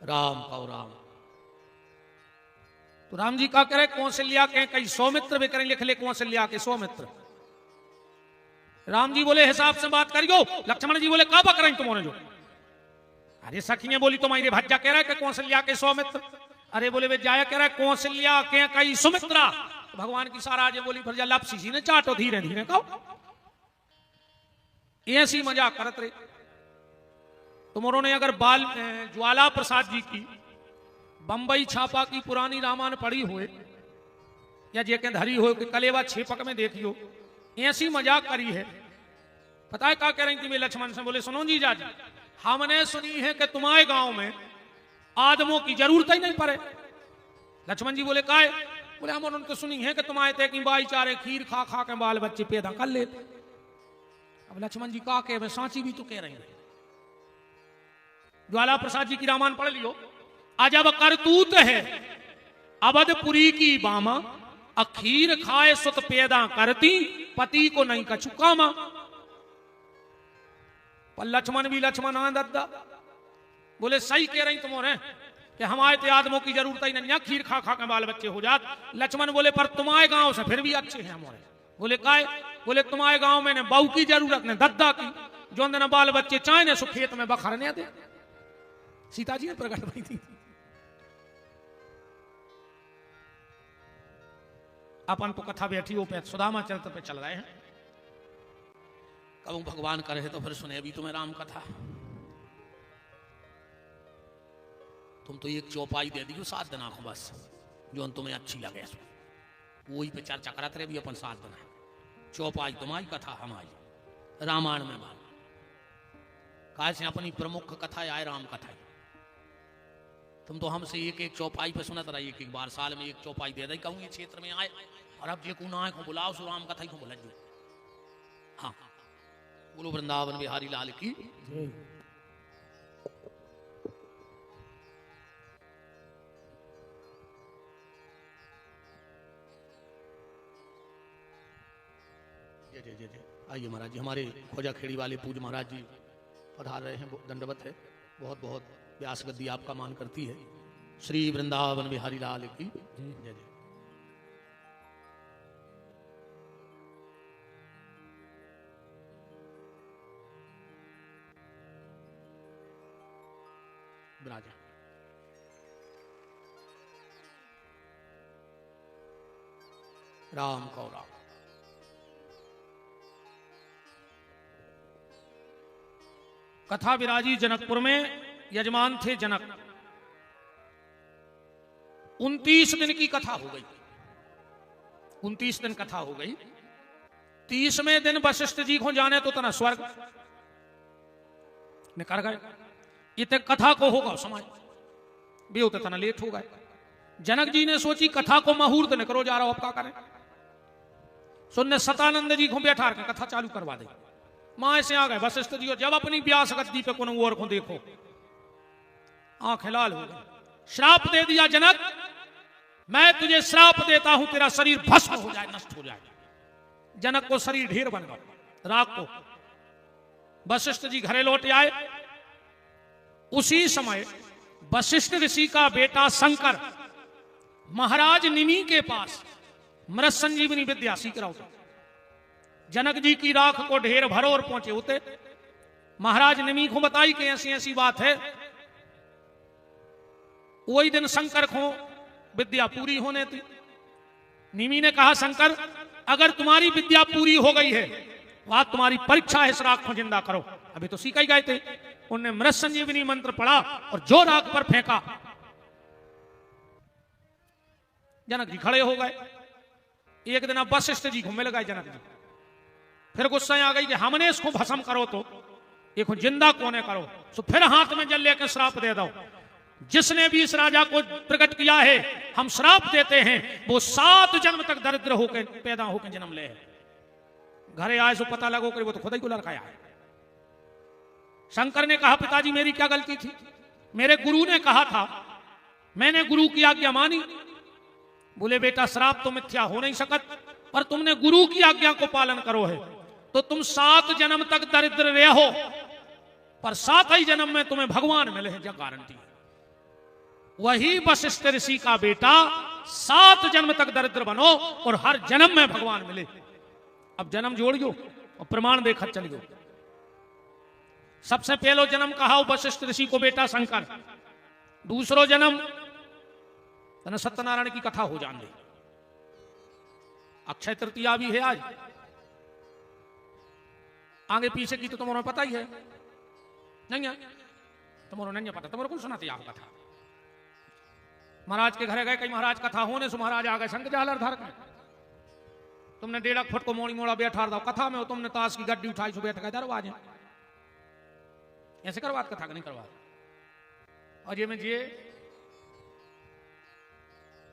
S1: राम पाओ राम। तो राम जी का कह रहे कौशल्या के कई सौमित्र, वे करें लिख ले कौशल्या के सौमित्र। राम जी बोले हिसाब से बात करियो। लक्ष्मण जी बोले का बक रही तुम्हारे जो? अरे सखियां बोली तुम्हारे भज्जा कह रहा है कि कौशल्या के सौमित्र। अरे बोले वे जाया कह रहा है कौशल्या के कई सुमित्रा। तो भगवान की सारा आज बोली फिर लपसी ने चाटो धीरे धीरे कहो। ऐसी मजाक करत रहे। तुमरों ने अगर ज्वाला प्रसाद जी की बंबई छापा की पुरानी रामायण पढ़ी हो या जे के धरी हो कि कलेवा छेपक में देखियो, ऐसी मजाक करी है। पता है क्या कह रही थी वे लक्ष्मण से? बोले सुनो जीजा जी, हमने सुनी है कि तुम्हारे गांव में आदमों की जरूरत ही नहीं पड़े। लक्ष्मण जी बोले काहे? बोले हम उनको सुनी है कि तुम आए थे कि बाई चारे खीर खा खा के बाल बच्चे पैदा कर लेते। अब लक्ष्मण जी का कहे सांची भी तो कह रही है। ज्वाला प्रसाद जी की रामायण पढ़ लियो। अजब करतूत है अवधपुरी की बामा, अखीर खाए सुत पैदा करती, पति को नहीं कछु कामा। पर लक्ष्मण भी लक्ष्मण दद्दा बोले सही कह रही तुम्हारे कि हमारे ते आदमों की जरूरत ही नहीं, खीर खा खा के बाल बच्चे हो जात। लक्ष्मण बोले पर तुम्हारे गांव से फिर भी अच्छे हैं हमारे। बोले काय? बोले तुम्हारे गांव में ने बहू की जरूरत ने दद्दा की, जो न बाल बच्चे चाहे ने सो खेत में बखरने दे। सीता जी ने प्रकट हुई थी। अपन तो कथा बैठी हो पे सुदामा चरित्र पे चल रहे हैं। कब भगवान करे तो फिर सुने भी तुम्हें राम कथा। तुम तो एक चौपाई दे दी 7 दिन आंखों बस, जो तुम्हें अच्छी लगे वही पे चर्चा करते रहे भी अपन 7 दिन। चौपाई तुम्हारी कथा हमारी रामायण में मान काय से अपनी प्रमुख कथा आए राम कथा। तुम तो हमसे एक एक चौपाई पे सुनत रही, एक बार साल में एक चौपाई दे दी कहूँ ये क्षेत्र में आए और अब जे को ना आए को बुलाओ सो राम कथा ही को बोल। हाँ बोलो वृंदावन बिहारी लाल की। जय जय जय। आइए महाराज जी, हमारे खोजा खेड़ी वाले पूज महाराज जी पधार रहे हैं, दंडवत है। बहुत बहुत व्यास गद्दी आपका मान करती है। श्री वृंदावन बिहारी लाल की जय जय। राजा राम को राम। कथा विराजी जनकपुर में। यजमान थे जनक। 29 दिन की कथा हो गई। 29 दिन कथा हो गई। 30वें दिन वशिष्ठ जी को जाने तो तना स्वर्ग निकल गए। इतने कथा को होगा समाज भी होते तना लेट हो गए। जनक जी ने सोची कथा को मुहूर्त न करो, जा रहा हो अब क्या करें। सुनने सतानंद जी को बैठा के कथा चालू करवा दे। मां ऐसे आ गए वशिष्ठ जी, जब अपनी व्यास गद्दी पे कोनो और को देखो आंखें लाल हो गई। श्राप दे दिया जनक, मैं तुझे श्राप देता हूं तेरा शरीर भस्म हो जाए, नष्ट हो जाए। जनक को शरीर ढेर बन गया राख को। वशिष्ठ जी घरे लौट आए। उसी समय वशिष्ठ ऋषि का बेटा शंकर महाराज निमि के पास मृत संजीवनी विद्या सीख रहा होता। जनक जी की राख को ढेर भरो और पहुंचे होते। महाराज निमि को बताई कि ऐसी ऐसी बात है। वही दिन शंकर को विद्या पूरी होने थी। निमि ने कहा शंकर अगर तुम्हारी विद्या पूरी हो गई है वहां तुम्हारी परीक्षा है, इस राख को जिंदा करो। अभी तो सीखा ही गए थे। उन्होंने मृत संजीवनी मंत्र पढ़ा और जो राख पर फेंका जनक जी खड़े हो गए। एक दिन अब वशिष्ठ जी को मिल गए जनक जी। फिर गुस्सा आ गई कि हमने इसको भस्म करो तो एक जिंदा कोने करो। तो फिर हाथ में जल लेकर श्राप दे दो। जिसने भी इस राजा को प्रकट किया है हम श्राप देते हैं वो 7 जन्म तक दरिद्र होकर पैदा होकर जन्म ले। घरे आए सो पता लगो कि वो तो खुद ही को लड़काया है। शंकर ने कहा पिताजी मेरी क्या गलती थी, मेरे गुरु ने कहा था, मैंने गुरु की आज्ञा मानी। बोले बेटा श्राप तो मिथ्या हो नहीं सकत, पर तुमने गुरु की आज्ञा को पालन करो है तो तुम 7 जन्म तक दरिद्र रहे हो, पर 7 ही जन्म में तुम्हें भगवान मिले हैं, जब गारंटी। वही वशिष्ठ ऋषि का बेटा 7 जन्म तक दरिद्र बनो और हर जन्म में भगवान मिले। अब जन्म जोड़ियो और प्रमाण देखा चलियो। सबसे पहलो जन्म कहा वशिष्ठ ऋषि को बेटा शंकर। दूसरो जन्म सत्यनारायण की कथा हो जान दे। अक्षय तृतीया भी है आज। आगे पीछे की तो तुम्हारा पता ही है। नहीं है तुम्हारा नहीं पता, तुम्हारा कौन सुनाती आप कथा। महाराज के घरे गए, कई महाराज कथा होने से महाराज आ गए शंख झालर धर के। तुमने 1.5 फुट को मोड़ी मोड़ा बैठा दो कथा में हो, तुमने ताश की गड्डी उठाई सो बैठ गए दरवाजे। ऐसे करवा कथा नहीं करवा। और ये में जी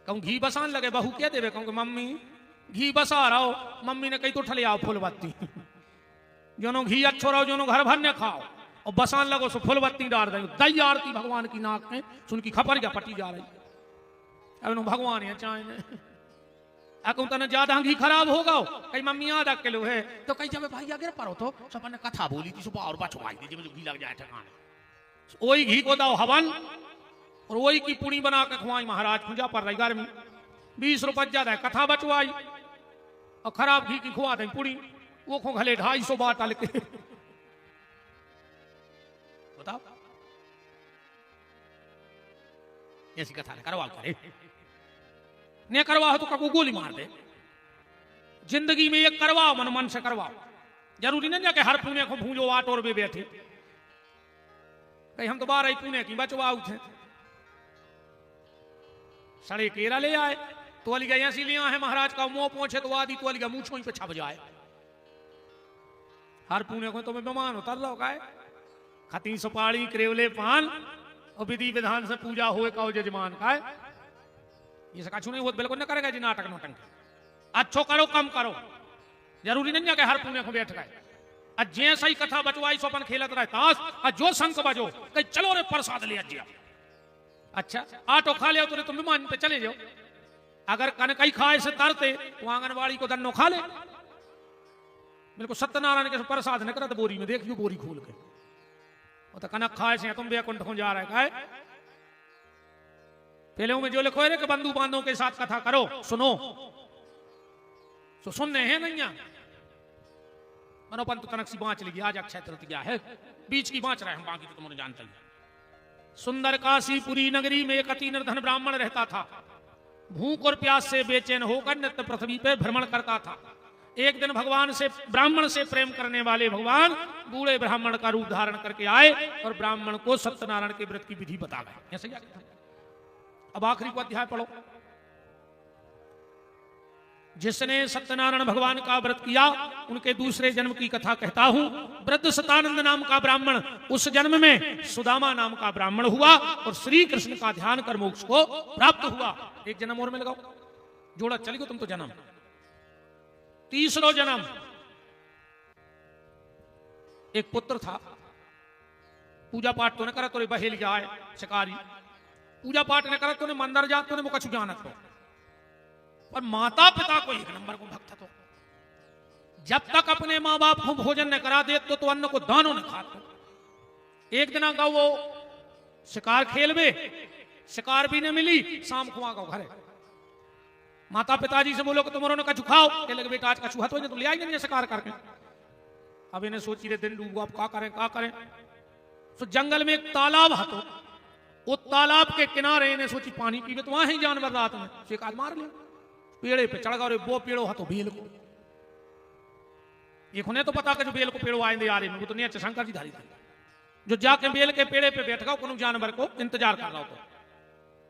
S1: कहूं घी बसान लगे, बहू क्या देवे, कहूं मम्मी घी बसा रहा हो। मम्मी ने कही तो ठले आओ फूल बत्ती। जोनो घी अच्छो रहो, जोनो घर भरने खाओ और बसान लगो सो फूल बत्ती डाल दे। दई आरती भगवान की नाक में सुन की खपर क्या पटी जा रही। अब भगवान है चाहे कहूं तने ज्यादा घी खराब होगा। कई मम्मी आधा किलो है तो कहीं जब भाई अगर परो तो सब ने कथा बोली थी सुबह और बचवाई थी मुझे घी लग जाए ठिकाने। वही घी को दाओ हवन और वही की पुड़ी बना के खुआई महाराज पूजा पर रही गर्मी। 20 रुपये ज्यादा है कथा बचवाई और खराब घी की खुआ दें पुड़ी। वो खो घले 250 बात के बताओ। ऐसी कथा ने करवा करे ने करवा हो तो कबू गोली मार दे। जिंदगी में एक करवाओ मन मन से करवाओ। जरूरी नहीं कि हर पुणे को भूंजो आट और भी बैठे। कहीं हम तो 12 पुणे की बचवाऊ थे। सड़े केरा ले आए तो वाली गई ऐसी लिया है महाराज का मुंह पहुंचे तो आदि तो वाली का मुंह पे छप जाए। हर पुणे को तो मैं बेमान उतर लो का खती सुपाड़ी करेवले पान और विधि विधान से पूजा हुए का जजमान का ये सब कछु नहीं हो बिल्कुल न करेगा जी नाटक नोटंक। अच्छो करो कम करो जरूरी नहीं है कि हर पुण्य को बैठ गए। जैसा ही कथा बचवाई सो अपन खेलत रहे ताश और जो शंख बजो कहीं चलो रे प्रसाद ले अजिया। अच्छा आटो खा ले तो तुम मान पे चले जाओ। अगर कन कई खाए से तरते तो आंगनबाड़ी को दन्नो खा ले। बिल्कुल सत्यनारायण के प्रसाद न करत बोरी में देखियो बोरी खोल के वो तो कनक खाए से तुम बैकुंठ हो जा रहे है। पहले में जो लिखो है कि बंधु बांधवों के साथ कथा करो, सुनो तो सुनने हैं नहीं। मनोपंत कनक सी बाँच लेगी, आज अक्षय तृतीया है, बीच की बाँच रहे हैं, बाकी तो तुमने जानते ही। सुंदर काशीपुरी नगरी में एक अति निर्धन ब्राह्मण रहता था। भूख और प्यास से बेचैन होकर नित्य पृथ्वी पर भ्रमण करता था। एक दिन भगवान से, ब्राह्मण से प्रेम करने वाले भगवान बूढ़े ब्राह्मण का रूप धारण करके आए और ब्राह्मण को सत्यनारायण के व्रत की विधि बता गए। ऐसे क्या? अब आखिरी को अध्याय पढ़ो। जिसने सत्यनारायण भगवान का व्रत किया उनके दूसरे जन्म की कथा कहता हूं। वृद्ध सतानंद नाम का ब्राह्मण उस जन्म में सुदामा नाम का ब्राह्मण हुआ और श्री कृष्ण का ध्यान कर मोक्ष को प्राप्त हुआ। एक जन्म और में लगाओ, जोड़ा चली गो तुम तो जन्म। तीसरो जन्म, एक पुत्र था, पूजा पाठ तो न करा तो बहेल जाए शिकारी, पूजा पाठ न करा तो मंदिर जा तो कछु जानत हो, पर माता पिता को एक नंबर को भक्त तो जब तक अपने माँ बाप को भोजन न करा दे तो अन्न को दानों न खाते। एक दिन का वो शिकार खेल में, शिकार भी न मिली, शाम खुआ का घर है। माता पिताजी से बोलो कि तुम्हारों ने कछु खाओ, कह लगे बेटा आज कछु हतो तो ले आई नहीं शिकार करके। अब इन्हें सोची रहे दिन डूबो, अब क्या करें क्या करें। तो जंगल में एक तालाब हतो, वो तालाब के किनारे इन्हें सोची पानी पीवे तो वहां ही जानवर रात में एक आज मार लिया। पेड़े पे चढ़ गए, वो पेड़ो हतो बेल को। एक उन्हें तो पता कि जो बेल को पेड़ो आएंगे आ रहे हैं, वो तो नहीं अच्छे शंकर जी धारी थे जो जाके बेल के पेड़े पे बैठ गया, कोनो जानवर को इंतजार कर रहा हो।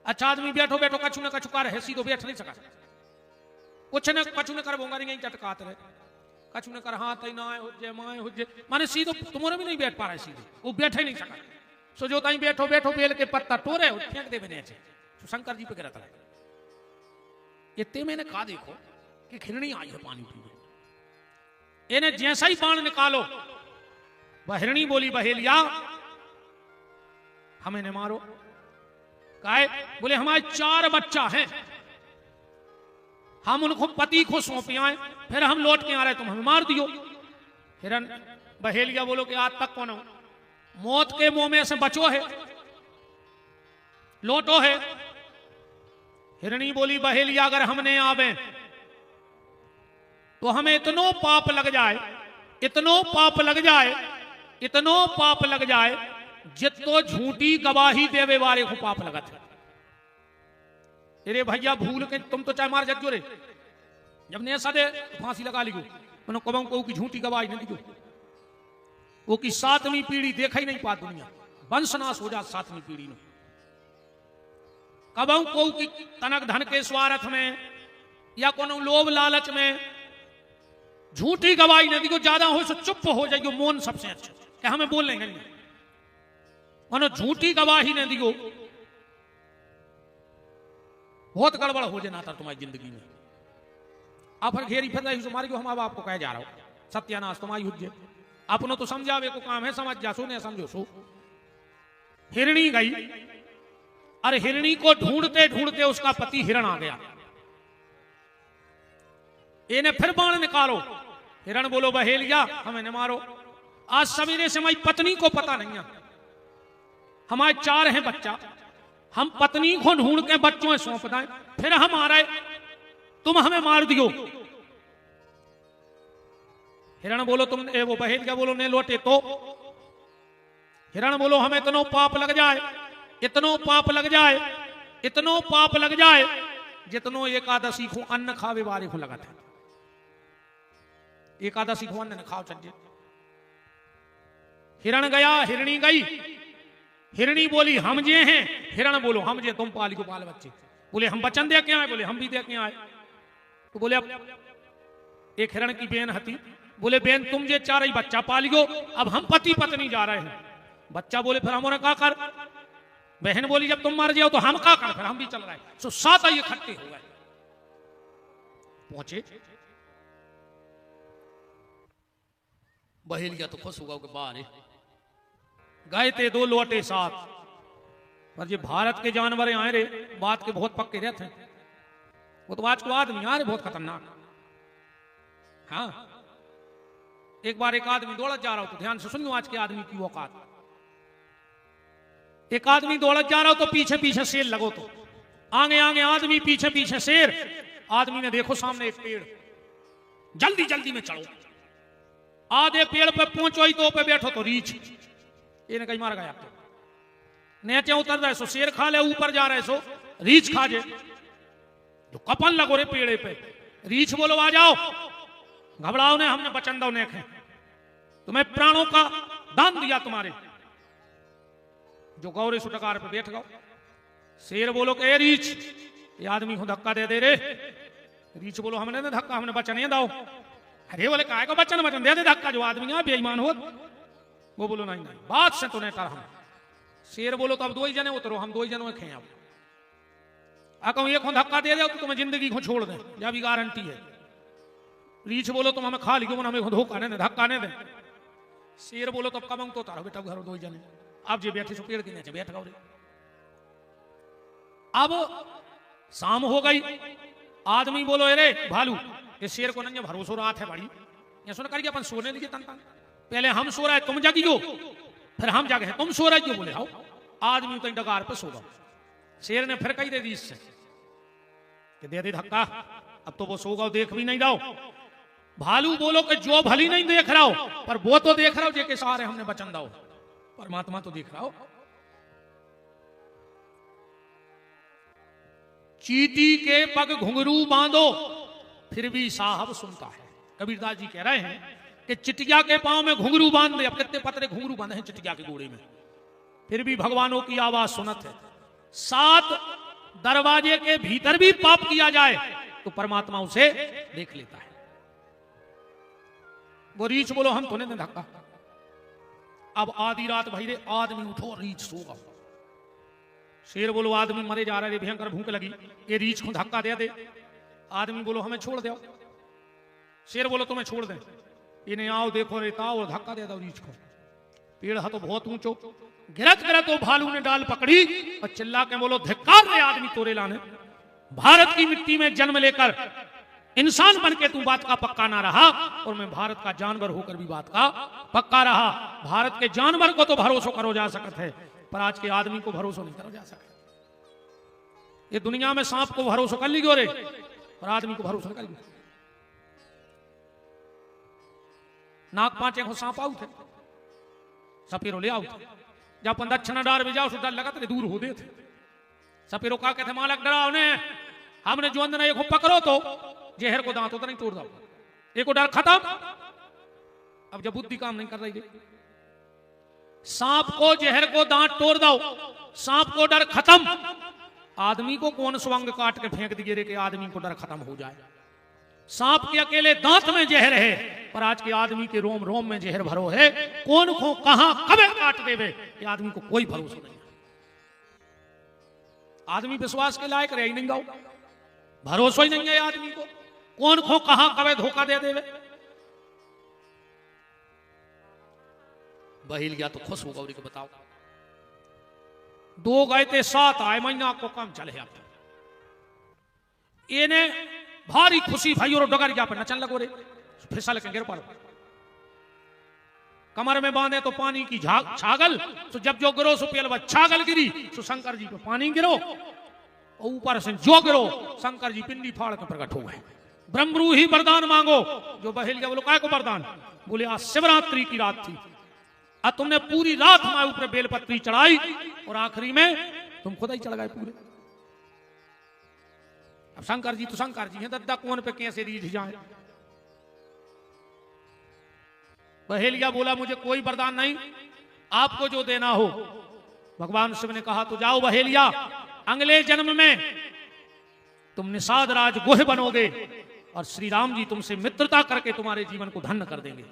S1: अच्छा आदमी बैठो बैठो कछु न कछु कर है, सीधो बैठ नहीं सका, कुछ न कछु न कर बोंगा नहीं चटकात रहे, कछु न कर हाथ ही ना हो जे माए हो जे, माने सीधो तुम्हारे भी नहीं बैठ पा रहे, सीधे वो बैठ ही नहीं सका। सो जो ताई बैठो बैठो बेल के पत्ता टोरे फेंक दे मैंने अच्छे शंकर जी पे गिरा था। इतने मैंने कहा देखो कि हिरणी आई है पानी पीने, इन्हें जैसा ही बाण निकालो वह हिरणी बोली बहेलिया हमें न मारो। काहे? बोले हमारे 4 बच्चा हैं, हम उनको पति को सौंपे आए, फिर हम लौट के आ रहे तुम हमें मार दियो। हिरण बहेलिया बोलो कि आज तक कौन हो मौत के मुंह में से बचो है, लौटो है। हिरणी बोली बहेलिया अगर हमने आवे तो हमें इतनो पाप लग जाए, इतनो पाप लग जाए, इतनो पाप लग जाए जितो झूठी गवाही देवे वाले को पाप लगत है। अरे भैया भूल के तुम तो चाहे मार जज्जो रे, जब ने ऐसा दे फांसी लगा ली मैंने कब को की झूठी गवाही नहीं दी, वो की 7वीं पीढ़ी देखा ही नहीं पा दुनिया, वंशनाश हो जा 7वीं पीढ़ी में। कबहू को की तनक धन के स्वार्थ में या कोनो लोभ लालच में झूठी गवाही नहीं दी, ज्यादा हो सो चुप हो जाइयो, मौन सबसे अच्छा क्या हमें बोल लेंगे नहीं, मानो झूठी गवाही ने दियो बहुत गड़बड़ हो जाना था तुम्हारी जिंदगी में। आप घेरी फिर रही तुम्हारी को हम अब आपको कह जा रहा हूं सत्यानाश तुम्हारी हुज्जे, अपनो तो समझावे को काम है, समझ जा सो नहीं समझो सो। हिरणी गई, अरे हिरणी को ढूंढते ढूंढते उसका पति हिरण आ गया, इन्हें फिर बाण निकालो। हिरण बोलो बहेलिया हमें न मारो, आज सवेरे से हमारी पत्नी को पता नहीं है, हमारे 4 हैं बच्चा, हम पत्नी को ढूंढ के बच्चों में सौंप दें, फिर हम आ रहे तुम हमें मार दियो। हिरण बोलो तुम वो बहेलिया बोलो नहीं लौटे तो। हिरण बोलो हमें इतनो पाप लग जाए, इतनो पाप लग जाए, इतनो पाप लग जाए जितनो एकादशी को अन्न खावे वाले को लगा था। एकादशी को अन्न न खाओ चलिए। हिरण गया, हिरणी गई, हिरणी बोली हम जे हैं, हिरण बोलो हम जे तुम पाली को बाल बच्चे। बोले हम बचन दे के आए, बोले हम भी दे के आए। तो बोले अब एक हिरण की बहन हती, बोले बहन तुम जे 4 ही बच्चा पालियो, अब हम पति पत्नी जा रहे हैं। बच्चा बोले फिर हमारा का कर, बहन बोली जब तुम मर जाओ तो हम का कर, फिर हम भी चल रहे हैं। सो 7 इकट्ठे हो गए, पहुंचे बहेलिया तो खुश होगा कि बाहर गए थे 2 लौटे 7, पर ये भारत के जानवर आए रे बात के बहुत पक्के रहते हैं, वो तो आज को आदमी आ रहे बहुत खतरनाक। हाँ एक बार एक आदमी दौड़त जा रहा हो तो ध्यान से सुनियो आज के आदमी की औकात। एक आदमी दौड़ जा रहा हो तो पीछे पीछे शेर लगो, तो आगे आगे आदमी, पीछे पीछे शेर। आदमी ने देखो सामने एक पेड़, जल्दी जल्दी में चढ़ो। आधे पेड़ पे पहुंचो ही तो पे बैठो तो रीछ, ये कहीं मार गया। तो नीचे उतर रहे सो शेर खा ले, ऊपर जा रहे सो रीछ खा जे। तो कपन लगो रे पेड़े पे। रीछ बोलो आ जाओ, घबराओ ने, हमने बचन दो नेखे, तुम्हें प्राणों का दान दिया तुम्हारे। जो गौरे सुटकार पे बैठ गो। शेर बोलो के रीछ, ये आदमी को धक्का दे दे रे। रीछ बोलो हमने दे धक्का, हमने बचन ये दाओ। अरे बोले काय को बचन बचन दे दे धक्का, जो आदमी है बेईमान हो। वो बोलो नहीं नहीं, बात से तो नहीं कर हम। शेर बोलो तो अब दो ही जने उतरो, हम दो ही जनों खे। अब कहूं एक धक्का दे दे तो तुम्हें जिंदगी को छोड़ दे, या भी गारंटी है। रीछ बोलो तुम हमें खा ली, हमें धोखा नहीं दे, धक्का नहीं दे। शेर बोलो तो अब कम तो उतारो बेटा घर दो ही जने। अब जे बैठे सो पेड़ के नीचे बैठ गए। अब शाम हो गई। आदमी बोलो अरे भालू, ये शेर को नहीं भरोसो रात है बड़ी, ये सुन करके अपन सोने दीजिए तन तन। पहले हम सो रहे तुम जागियो, फिर हम जागे तुम सो रहे बोले आओ। आदमी तो डगार पे सो गया। शेर ने फिर कही दे दी इससे कि दे दे धक्का, अब तो वो सो गओ, देख भी नहीं रहो। भालू बोलो कि जो भली नहीं देख रहा हो, पर वो तो देख रहा हो जेके सहारे हमने बचन दाओ। परमात्मा तो देख रहा हो। चीटी के पग घुंघरू बांधो फिर भी साहब सुनता है। कबीरदास जी कह रहे हैं कि चिटिया के पांव में घुंघरू बांध दे। अब कितने पतरे घुंघरू बांधे हैं चिटिया के घोड़े में, फिर भी भगवानों की आवाज सुनत है। 7 दरवाजे के भीतर भी पाप किया जाए तो परमात्मा उसे देख लेता है। वो रीछ बोलो हम तो नहीं धक्का। अब आधी रात भाई रे, आदमी उठो, रीछ सो गया। शेर बोलो आदमी मरे जा रहा है, भयंकर भूख लगी, ये रीछ को धक्का दे दे। आदमी बोलो हमें छोड़ दो। शेर बोलो तुम्हें छोड़ दे, इन्हें आओ देखो रेता और धक्का दे दो रीछ को। पेड़ है तो बहुत ऊंचो, गिरत गिरत तो भालू ने डाल पकड़ी और चिल्ला के बोलो धिक्कार रे आदमी तोरे लाने। भारत की मिट्टी में जन्म लेकर इंसान बन के तू बात का पक्का ना रहा, और मैं भारत का जानवर होकर भी बात का पक्का रहा। भारत के जानवर को तो भरोसा करो जा सकता है, पर आज के आदमी को भरोसा नहीं करो जा सकता। ये दुनिया में सांप को भरोसा कर लीजिए रे, पर आदमी को भरोसा कर लीजिए। नाक पांचे को सांप आउट है, सपेरो ले आउट। जब अपन दक्षिणा डार भी जाओ डर लगा तो दूर हो दे थे। सपेरो का कहते मालक डराव ने, हमने जो अंदर एक पकड़ो तो जहर को दांतों तो नहीं तोड़ दो, एक डर खत्म। अब जब बुद्धि काम नहीं कर रही, सांप को जहर को दांत तोड़ दो, सांप को डर खत्म। आदमी को कौन स्वंग काट के फेंक दिए रे कि आदमी को डर खत्म हो जाए। सांप के अकेले दांत में जहर है, पर आज के आदमी के रोम रोम में जहर भरो है। कौन को कहां कबे काट देवे ये आदमी को कोई भरोसा नहीं। आदमी विश्वास के लायक रह ही नहीं गाओ, भरोसा ही नहीं है आदमी को। कौन को कहां कबे धोखा दे देवे। बहिल गया तो खुश होगा, उनको बताओ 2 गए थे 7 आए, महीना को काम चले। आप इन्हें भारी खुशी भाई और डगर गया पर नचन लगो रे, फिसल के गिर पड़ो। कमर में बांधे तो पानी की छागल, तो जब जो गिरो सो पेल छागल गिरी, तो शंकर जी को पानी गिरो, और ऊपर से जो गिरो शंकर जी पिंडी फाड़ के प्रकट हो गए। ब्रह्मरू ही वरदान मांगो। जो बहेल गया बोलो काय को वरदान, बोले आज शिवरात्रि की रात थी, आज तुमने पूरी रात हमारे ऊपर बेलपत्री चढ़ाई, और आखिरी में तुम खुद ही चढ़ गए पूरे। अब शंकर जी तो शंकर जी हैं, दद्दा कौन पे कैसे रीझ जाए। बहेलिया बोला मुझे कोई वरदान नहीं, आपको जो देना हो। भगवान शिव ने कहा तो जाओ बहेलिया, अगले जन्म में तुम निषाद राज गोह बनोगे, और श्री राम जी तुमसे मित्रता करके तुम्हारे जीवन को धन्य कर देंगे।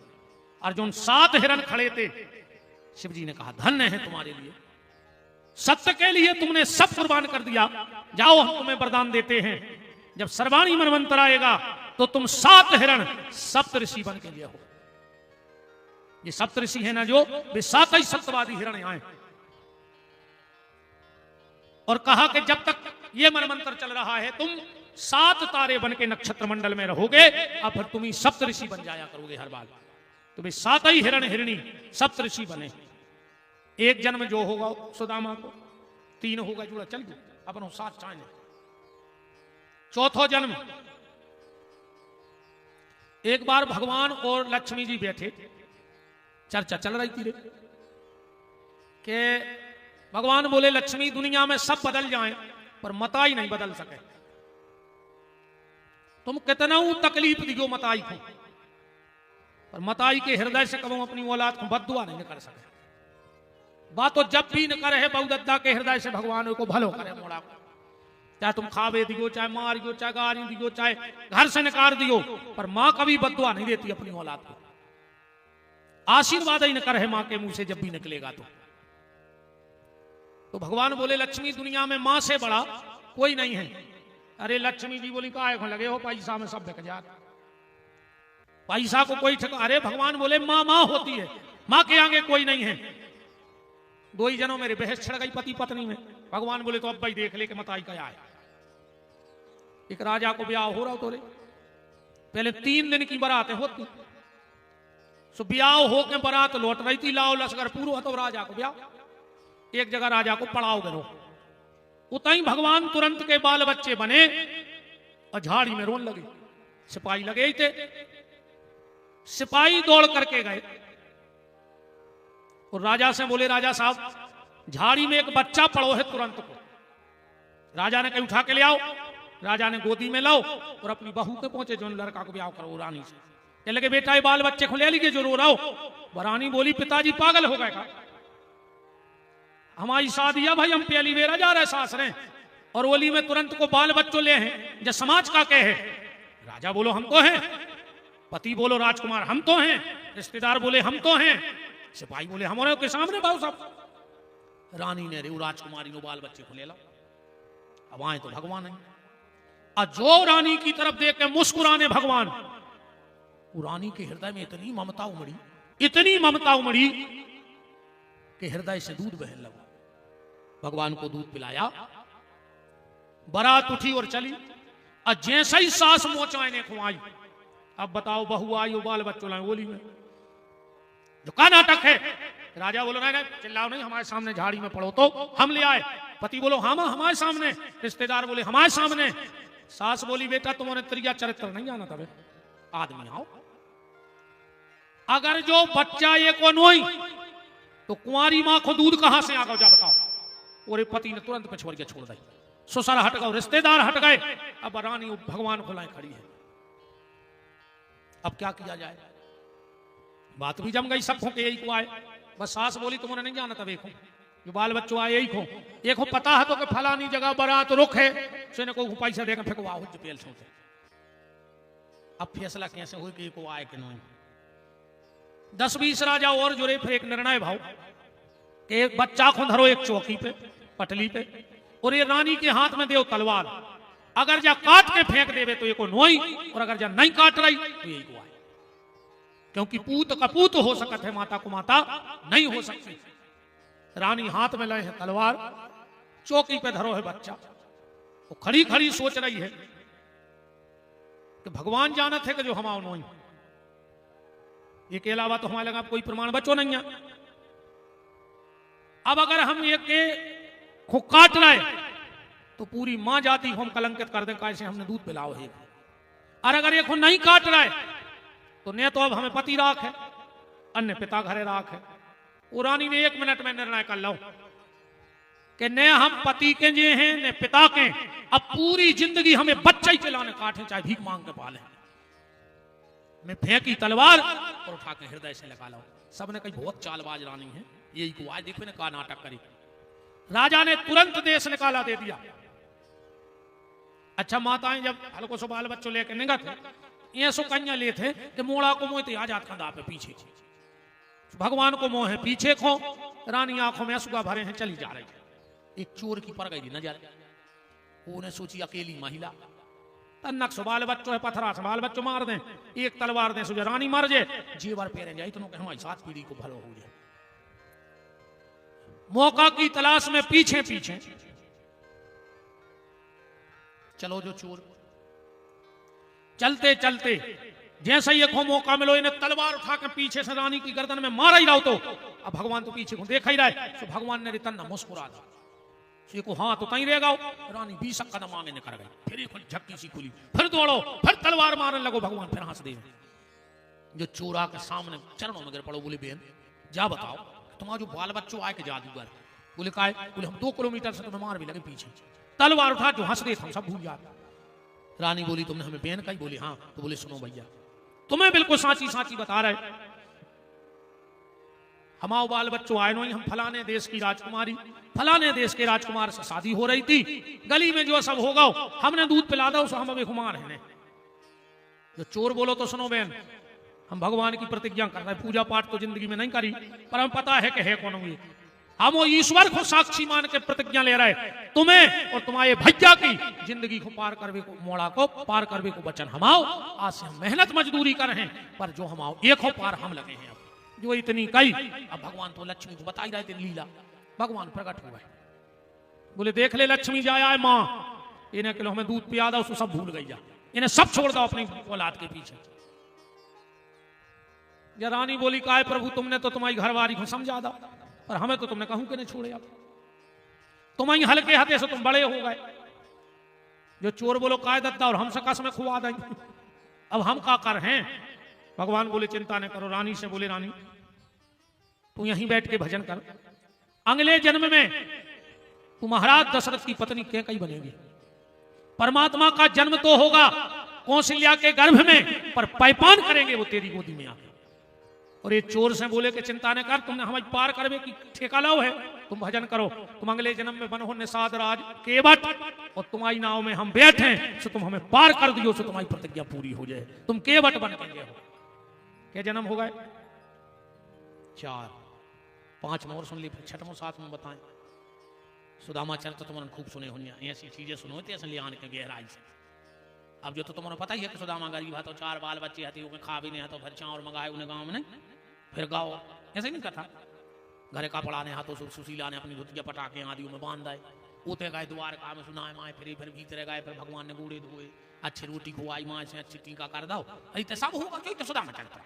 S1: अर्जुन 7 हिरण खड़े थे, शिव जी ने कहा धन्य है तुम्हारे लिए, सत्य के लिए तुमने सब कुर्बान कर दिया। जाओ हम तुम्हें वरदान देते हैं, जब सर्वाणी मनवंतर आएगा तो तुम 7 हिरण सप्तऋषि बन के लिए हो। ये सप्तऋषि है ना जो, वे 7 ही सत्यवादी हिरण आए। और कहा कि जब तक ये मनवंतर चल रहा है तुम 7 तारे बन के नक्षत्र मंडल में रहोगे, और फिर तुम ही सप्तऋषि बन जाया करोगे हर बार। तो वे 7 ही हिरण हिरणी सप्तऋषि बने। एक जन्म जो होगा सुदामा को, 3 होगा जुड़ा चल दो अपन साथ चाहे। चौथो जन्म, एक बार भगवान और लक्ष्मी जी बैठे, चर्चा चल रही थी रे कि भगवान बोले लक्ष्मी दुनिया में सब बदल जाएं पर मताई नहीं बदल सके। तुम कितना तकलीफ दियो मताई को, पर मताई के हृदय से कबो अपनी औलाद को बद्दुआ नहीं कर सके। बात तो जब भी न करे बहुदत्ता के हृदय से भगवान को भलो करे मोड़ा को। चाहे तुम खावे दियो, चाहे मार दियो, चाहे गारी दियो, चाहे घर से निकाल दियो, पर मां कभी बद्दुआ नहीं देती अपनी औलाद को। आशीर्वाद ही न करे मां के मुंह से जब भी निकलेगा तो भगवान बोले लक्ष्मी दुनिया में मां से बड़ा कोई नहीं है। अरे लक्ष्मी जी बोली काहे को लगे हो, पैसा में सब बिक जात, पैसा को कोई ठिकाना। अरे भगवान बोले मां मां होती है, मां के आगे कोई नहीं है। 2 ही जनों मेरे बहस छिड़ गई पति पत्नी में। भगवान बोले तो अब भाई देख ले कि मताई क्या है। एक राजा को ब्याह हो रहा तो रे, पहले 3 दिन की बारात होती, सो ब्याह हो के बारात लौट रही थी, लाओ लश्कर पूरा तो राजा को ब्याह, एक जगह राजा को पड़ाव करो। उतई भगवान तुरंत के बाल बच्चे बने और झाड़ी में रोन लगे। सिपाही लगे ही थे, सिपाही दौड़ करके गए और राजा से बोले राजा साहब झाड़ी में एक बच्चा पड़ो है तुरंत को। राजा ने कहीं उठा के ले आओ। राजा ने गोदी में लाओ और अपनी बहू के पहुंचे जो लड़का को ब्याह करो रानी से। कह लगे बेटा ये बाल बच्चे को ले लीजिए जो रो रहा हो। रानी बोली पिताजी पागल हो गए का, हमारी शादी है भाई, हम पहली बेरा जा रहे सासरे और ओली में तुरंत को बाल बच्चों ले हैं जो समाज का कह है। राजा बोलो हम तो हैं, पति बोलो राजकुमार हम तो हैं, रिश्तेदार बोले हम तो हैं, सिपाही बोले हमारे के सामने भाव साहब। रानी ने रे राजकुमारी नो बाल बच्चे को ले लो। अब आए तो भगवान है, और जो रानी की तरफ देख के मुस्कुराने भगवान, वो रानी के हृदय में इतनी ममता उमड़ी, इतनी ममता उमड़ी कि हृदय से दूध बहने लगा। भगवान को दूध पिलाया, बारात उठी और चली। और जैसे ही सास मोचाए ने खुआई, अब बताओ बहू आई बाल बच्चों लाए ओली में, जो का नाटक है। राजा बोलो नहीं चिल्लाओ नहीं, हमारे सामने झाड़ी में पड़ो तो हम ले आए। पति बोलो हाँ हमारे सामने, रिश्तेदार बोले हमारे सामने। सास बोली बेटा तुम्हारे त्रिया चरित्र नहीं जाना था, आदमी आओ। अगर जो बच्चा ये को नोई तो कुंवारी मां को दूध कहां से आ गया जा बताओ। और पति ने तुरंत पे छोड़ के छोड़ दी। ससुर हट गए, रिश्तेदार हट गए, अब रानी भगवान को लाए खड़ी है। अब क्या किया जाए, बात भी जम गई, सबको के यही को आए। बस सास बोली तुम्हारे नहीं जाना था, देखो जो बाल बच्चों आए यही को, एक हो पता है तो कि फलानी जगह बारात रुक है, से को पैसा देकर फेंकवा हो पेल छोटे। अब फैसला कैसे हो कि को आए कि नहीं। 10-20 राजा और जुड़े, फिर एक निर्णय भाव कि एक बच्चा को धरो एक चौकी पे पटली पे, और ये रानी के हाथ में दे तलवार। अगर जा काट के फेंक देवे तो ये को नोई, और अगर जा नहीं काट रही तो यही को आए। क्योंकि पूत कपूत हो सकत है, माता को माता नहीं हो सकती। रानी हाथ में लाए है तलवार, चौकी पे धरो है बच्चा। वो खड़ी खड़ी सोच रही है कि भगवान जानत है कि जो हमारा नोई, ये के अलावा तो हमारे लगा कोई प्रमाण बचो नहीं है। अब अगर हम एक को काट रहे तो पूरी मां जाति हम कलंकित कर दें, कैसे हमने दूध पिलाओ है। और अगर एक को नहीं काट रहे तो ने तो अब हमें पति राख है, अन्य पिता घरे राख है। वो रानी ने 1 मिनट में निर्णय कर लो कि ने हम पति के जे हैं ने पिता के, अब पूरी जिंदगी हमें बच्चा ही खिलाने काटे, चाहे भीख मांग के पाले। मैं फेंकी तलवार और उठा के हृदय से लगा लो। सबने कही बहुत चालबाज रानी है, यही को आज देखो ने का नाटक करी। राजा ने तुरंत देश निकाला दे दिया। अच्छा माताएं जब हल्को सो बाल बच्चों लेके निगत थे, ये सो कन्या ले थे कि मोड़ा को मोह आ जात खंदा पे पीछे, भगवान को मोह है पीछे खो। रानी आंखों में आंसू भरे हैं, चली जा रही। एक चोर की पड़ गई थी नजर, उन्हें सोची अकेली महिला, तन्नक सो बाल बच्चों है, पथरा से बाल बच्चों मार दें, एक तलवार दें सो रानी मर जाए, जीवर पेरे जाए, इतनों के हमारी 7 पीढ़ी को भलो हो जाए। मौका की तलाश में पीछे पीछे चलो। जो चोर चलते चलते जैसे ही एक मौका मिलो इन्हें तलवार उठा के पीछे से रानी की गर्दन में मारा ही रहो तो अब भगवान तो पीछे को देखा ही रहे, तो भगवान ने रितन मुस्कुरा दिया, को हाँ तो कहीं रहेगा। रानी 20 कदम आगे निकल गई, फिर एक झक्की सी खुली, फिर दौड़ो, फिर तलवार मारने लगो। भगवान फिर हंस दे, जो चोरा के सामने चरणों में गिर पड़ो, बोले बहन जा बताओ तुम्हारा जो बाल बच्चों आए के जादूगर, बोले का बोले हम 2 किलोमीटर से तुम्हें मार भी लगे पीछे, तलवार उठा जो हंस दे हम सब भूल जाते। रानी बोली तुमने हमें बहन कही, बोली हाँ। तो बोले सुनो भैया तुम्हें बिल्कुल साची साची बता रहे, हमारे बाल बच्चों आए नहीं, हम फलाने देश की राजकुमारी, फलाने देश के राजकुमार से शादी हो रही थी, गली में जो सब होगा हमने दूध पिला दो सो हम अभी कुमार हैं। जो चोर बोलो तो सुनो बहन, हम भगवान की प्रतिज्ञा कर रहे हैं, पूजा पाठ तो जिंदगी में नहीं करी पर हमें पता है कि है कौन हुई, हम वो ईश्वर को साक्षी मान के प्रतिज्ञा ले रहे, तुम्हें और तुम्हारे भैया की जिंदगी को पार करवे को, मोड़ा को पार करवे को वचन हमाओ। आज से हम मेहनत मजदूरी कर रहे हैं पर जो हमाओ एक हो पार हम लगे हैं। अब जो इतनी कही, अब भगवान तो लक्ष्मी को बता ही रहे थे लीला, भगवान प्रकट हुआ है, बोले देख ले लक्ष्मी जाया है माँ, इन्हें किलो हमें दूध पिया दो, उसको सब भूल गई जा, इन्हें सब छोड़ दो अपनी औलाद के पीछे। या रानी बोली का है प्रभु तुमने तो तुम्हारी घरवारी को समझा दो, पर हमें तो तुमने कहूं कि नहीं छोड़े, अब तुम्हारी हल्के हाथे से तुम बड़े हो गए। जो चोर बोलो काय दत्ता और हम सकस में खुआ देंगे, अब हम का कर हैं। भगवान बोले चिंता न करो, रानी से बोले रानी तू यहीं बैठ के भजन कर, अगले जन्म में तू महाराज दशरथ की पत्नी क्या कहीं बनेगी, परमात्मा का जन्म तो होगा कौशल्या के गर्भ में, पर पैपान करेंगे वो तेरी गोदी में आके। और ये चोर से बोले कि चिंता न कर, तुमने हमारी पार करवे की ठेका लाओ है, तुम भजन करो, तुम अगले जन्म में बनो निषाद राज केवट, और तुम्हारी नाव में हम बैठे सो तुम हमें पार कर दियो, सो तुम्हारी प्रतिज्ञा पूरी हो जाए, तुम केवट बन के हो। क्या जन्म हो गए 4, 5 और सुन ली, फिर 6वां 7वां बताएं। सुदामा चरित्र तो तुमने खूब सुने होंगे, ऐसी चीजें सुनो थे असली आने के गहराई से। अब जो तो तुम्हें पता ही है कि सुदामा गरीब है तो 4 बाल बच्चे हती, खा भी नहीं है तो फिर चावल मंगाए उन्हें गाँव में नहीं, फिर गाओ ऐसे नहीं कथा, घरे का पड़ाने हाथों से सुशीला ने अपनी धुतिया पटाखे आदि में बांध आए, उते गए द्वारका में सुनाए माए, फिर भीतर गए, फिर भगवान ने गुड़े धोए, अच्छी रोटी खुआई माए से, अच्छी टीका कर दो, ऐसे सब होगा जो तो सुदामा चरित्र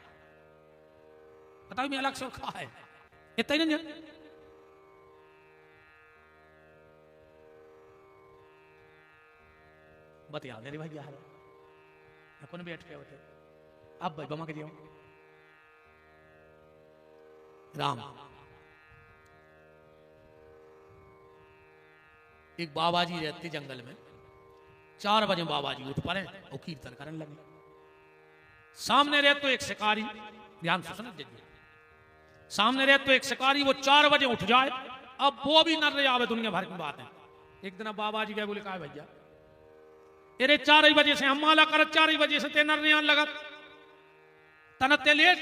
S1: बताओ मैं अलग से खा है इतना ही नहीं। बतिया मेरे भैया कौन बैठ के होते, अब भाई बमा के दियो राम। एक बाबा जी रहते जंगल में, 4 बजे बाबा जी उठ पड़े और कीर्तन करने लगे। सामने रहते तो एक शिकारी, ध्यान से सुनो, सामने रहते तो एक शिकारी, वो 4 बजे उठ जाए, अब वो भी नर आवे, दुनिया भर की बात है। एक दिन बाबा जी गए, बोले कहा भैया अरे 4 बजे से हम माला कर, 4 बजे से ते नर लगा तनते लेट,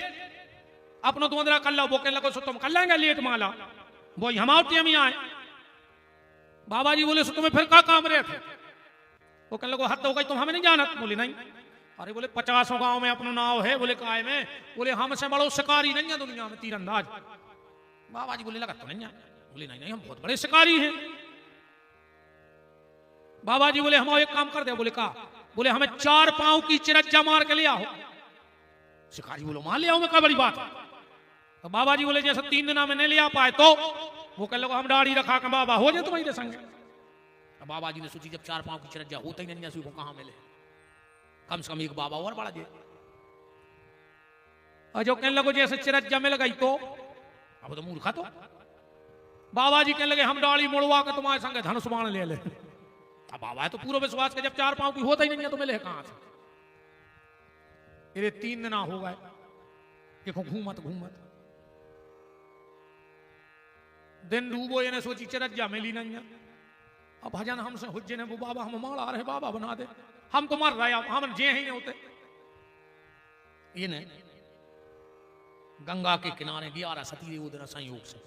S1: अपनो दोंदरा कर लो, वो कहने लगो सो तुम कर लेंगे लेट माला, वो हम आते हम आए। बाबा जी बोले सो तुम्हें फिर क्या काम रहे थे, वो कहने लगो हद हो गई तुम हमें नहीं जाना, बोले नहीं। अरे बोले 50 गांव में अपना नाव है, बोले काय में, बोले हमसे बड़ो शिकारी नहीं है दुनिया में तीरंदाज। बाबा जी बोले लगा तो नहीं है, बोले नहीं नहीं हम बहुत बड़े शिकारी हैं। बाबा जी बोले हम एक काम कर दे, बोले का, बोले हमें 4 पांव की चिरज्जा मार के ले आओ। शिकारी बोलो मान ले आओ, मैं क्या बड़ी बात है। तो बाबा जी बोले जैसे 3 दिन में नहीं ले आ पाए तो वो कह लो हम दाढ़ी रखा के बाबा हो जाए तुम्हारे संगे। अब बाबा जी ने सोची जब 4 पांव की चिरज्जा होता ही नहीं को कहां मिले, कम से कम एक बाबा और बढ़ा दे। और जो कहने लगो जैसे चिरज्जा मिल गई तो अब तो मूर्खा, तो बाबा जी कहने लगे हम दाढ़ी मुड़वा के तुम्हारे संगे धनुष बाण ले ले। अब बाबा है तो पूरा विश्वास के जब 4 पांव की होता ही नहीं है तो मिले कहां से। ये 3 दिन हो गए, देखो घूमत घूमत दिन डूबो, ये सोची चिरज्जा मिली नहीं है। अब भजन हमसे हुज्जे ने वो बाबा हम मार आ रहे, बाबा बना दे, हम तो मर रहे, हम जे ही नहीं होते। ये ने गंगा के किनारे 11 सती वो दिन संयोग से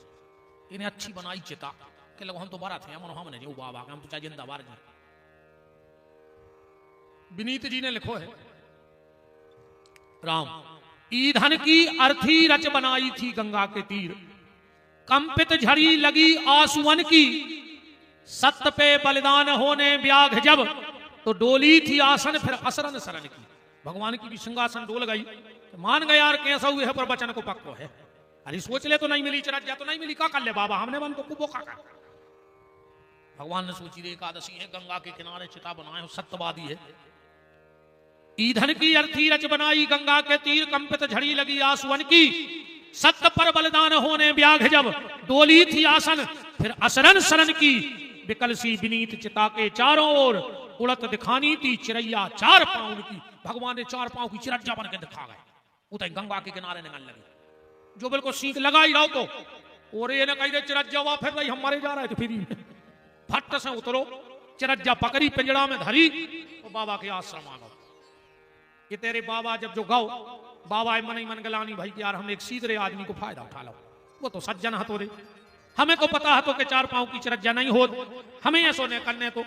S1: इन्हें अच्छी बनाई चिता के लगो हम तो बारा थे, हमने जो बाबा हम तो चाहे जिंदा बार जाए। विनीत जी ने लिखो है राम, ईंधन की अर्थी रच बनाई थी गंगा के तीर, कंपित झड़ी लगी आंसुअन की, सत्य पे बलिदान होने ब्याघ जब, तो डोली थी आसन फिर असरन शरण की। भगवान की भी सिंहासन डोल गई। मान गया यार कैसा हुए है पर बचन को पक्को है। अरे सोच ले तो नहीं मिली चरज्जा तो नहीं मिली, का कर ले बाबा हमने मन तो कुबो का कर। भगवान ने सोची रे एकादशी है, गंगा के किनारे चिता बनाए हो, सत्यवादी है। ईंधन की अर्थी रच बनाई, गंगा के तीर कंपित झड़ी लगी आसुवन की। सत्य पर बलिदान होने ब्याघ जब डोली थी आसन, फिर असरन शरण की। विकल सी विनीत चिता के चारों ओर, उड़त दिखानी थी चिड़ैया चार पांव की। भगवान ने चार पांव की चिरज्जा बन के दिखा गए, उतर गंगा के किनारे निकल लगे। जो बिल्कुल सीख लगा ही रहो तो और ये न कही दे चिरज्जा हुआ फिर भाई हमारे जा रहे थे फिर फट से उतरो। चिरज्जा पकड़ी पिंजड़ा में धरी तो बाबा के आश्रम आ गए। ये तेरे बाबा जब जो गाओ बाबा मन ही मन गलानी भाई कि यार हम एक सीधे आदमी को फायदा उठा लो। वो तो सज्जन हतो रे, हमें को पता है तो के चार पांव की चिरज्जा नहीं हो, हमें ये सोने करने तो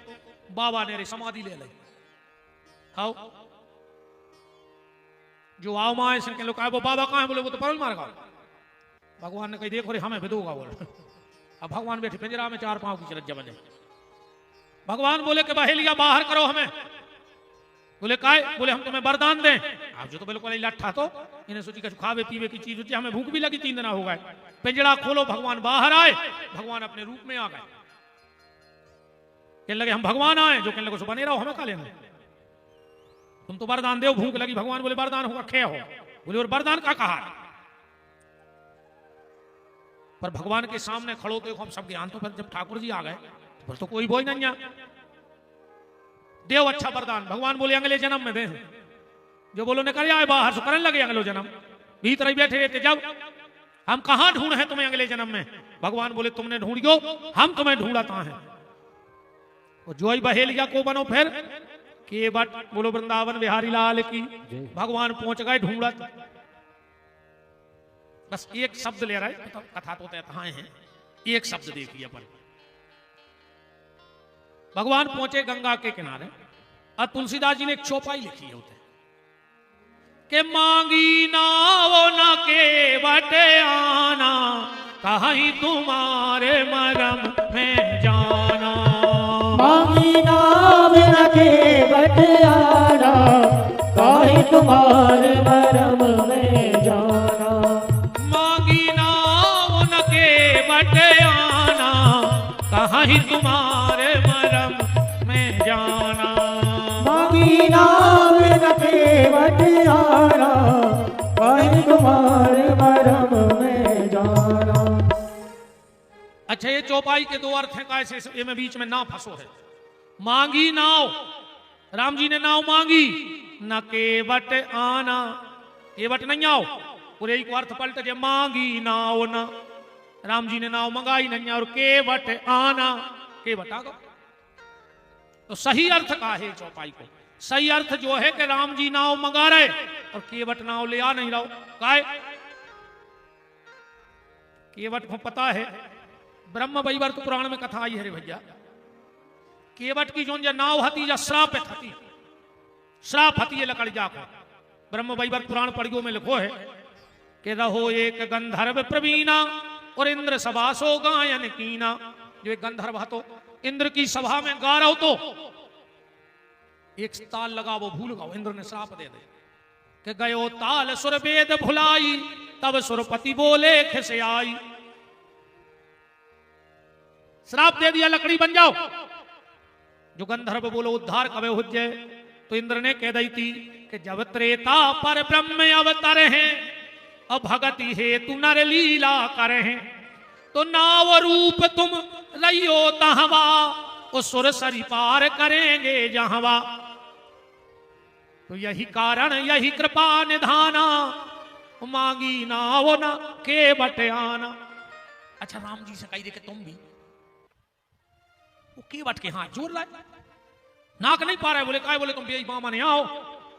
S1: बाबा ने रे समाधि ले ली। आओ जो आओ माए के लोग वो बाबा कहाँ है, बोले वो तो परल मार गया। भगवान ने कही देखो रे हमें भिदोगा बोल। अब भगवान बैठे पिंजरा में चार पांव की चिरज्जा बने। भगवान बोले कि बहेलिया बाहर करो हमें। बोले काय, बोले हम तुम्हें वरदान दें। आप जो तो बिल्कुल लट्ठा तो इन्हें सोची कुछ खावे पीवे की चीज होती है, हमें भूख भी लगी 3 दिन हो गए। पिंजरा खोलो, भगवान बाहर आए, भगवान अपने रूप में आ गए। कहने लगे हम भगवान आए, जो कहने लगे बने रहो हमें खा लेना, तुम तो वरदान दो, भूख लगी। भगवान बोले वरदान होगा खे हो। बोले और वरदान का कहा, पर भगवान के सामने खड़ो तो हम सब ज्ञान तो फिर जब ठाकुर जी आ गए फिर तो कोई बोझ नहीं देव अच्छा वरदान। भगवान बोले अगले जन्म में दे। जो बोलो ने कर आए बाहर से करने लगे अगले जन्म, भीतर ही बैठे रहते। जब हम कहां ढूंढ है तुम्हें अगले जन्म में, भगवान बोले तुमने ढूंढियो, हम तुम्हें ढूंढता है। और जो ही बहेलिया को बनो फिर के बट बोलो वृंदावन बिहारी लाल की। भगवान पहुंच गए ढूंढत, बस एक शब्द ले रहे कथा तो कहाँ है, एक शब्द देखिए अपन। भगवान पहुंचे गंगा के किनारे और तुलसीदास जी ने एक चौपाई लिखी है उसे के मांगी नाव न के बटे आना, कहीं तुम्हारे मरम में जाना।
S2: मांगी नाव न के बटे आना, कहीं तुम्हारे मरम में जाना।
S1: मांगी नाव न के बटे आना, कहीं तुम्हारे मरम में जाना।
S2: मांगी नाव न के बटे आना, कहीं तुम्हारे मरम में जाना।
S1: अच्छा ये चौपाई के 2 अर्थ हैं, कैसे ये में बीच में ना फंसो है। मांगी नाव, राम जी ने नाव मांगी, न केवट आना, केवट नहीं आओ। पूरे एक अर्थ पलट के मांगी नाव ना, राम जी ने नाव मंगाई नहीं और केवट आना, केवट आ गो। तो सही अर्थ का है चौपाई को, सही अर्थ जो है कि राम जी नाव मंगा रहे और केवट नाव ले आ नहीं रहो। काय केवट को पता है, ब्रह्म वैवर्त पुराण में कथा आई है रे भैया। केवट की जो नाव हती या श्राप हती, श्राप हती है लकड़ी जाको। ब्रह्म वैवर्त पुराण पढ़ियो में लिखो है कि रहो एक गंधर्व प्रवीणा और इंद्र सभा सो गायन कीना। जो एक गंधर्व हतो इंद्र की सभा में गा रहो तो एक ताल लगा वो भूल गो, इंद्र ने श्राप दे दे कि गयो ताल सुर वेद भुलाई, तब सुरपति बोले खिसे आई। श्राप दे दिया लकड़ी बन जाओ। जो गंधर्व बोलो उद्धार कवे हो जाए, तो इंद्र ने कह दी थी कि जब त्रेता पर ब्रह्म अवतर हैं और भगति हेतु नर लीला करे हैं, तो नाव रूप तुम रहियो तहवा, उस सुर सरी पार करेंगे जहवा। तो यही कारण यही कृपा निधाना, मांगी नाव न के बटे आना। अच्छा राम जी से कही दे कि तुम भी वो के बट के हाथ जोड़ लाए, नाक नहीं पा रहे। बोले काय, बोले तुम बेई बामा नहीं आओ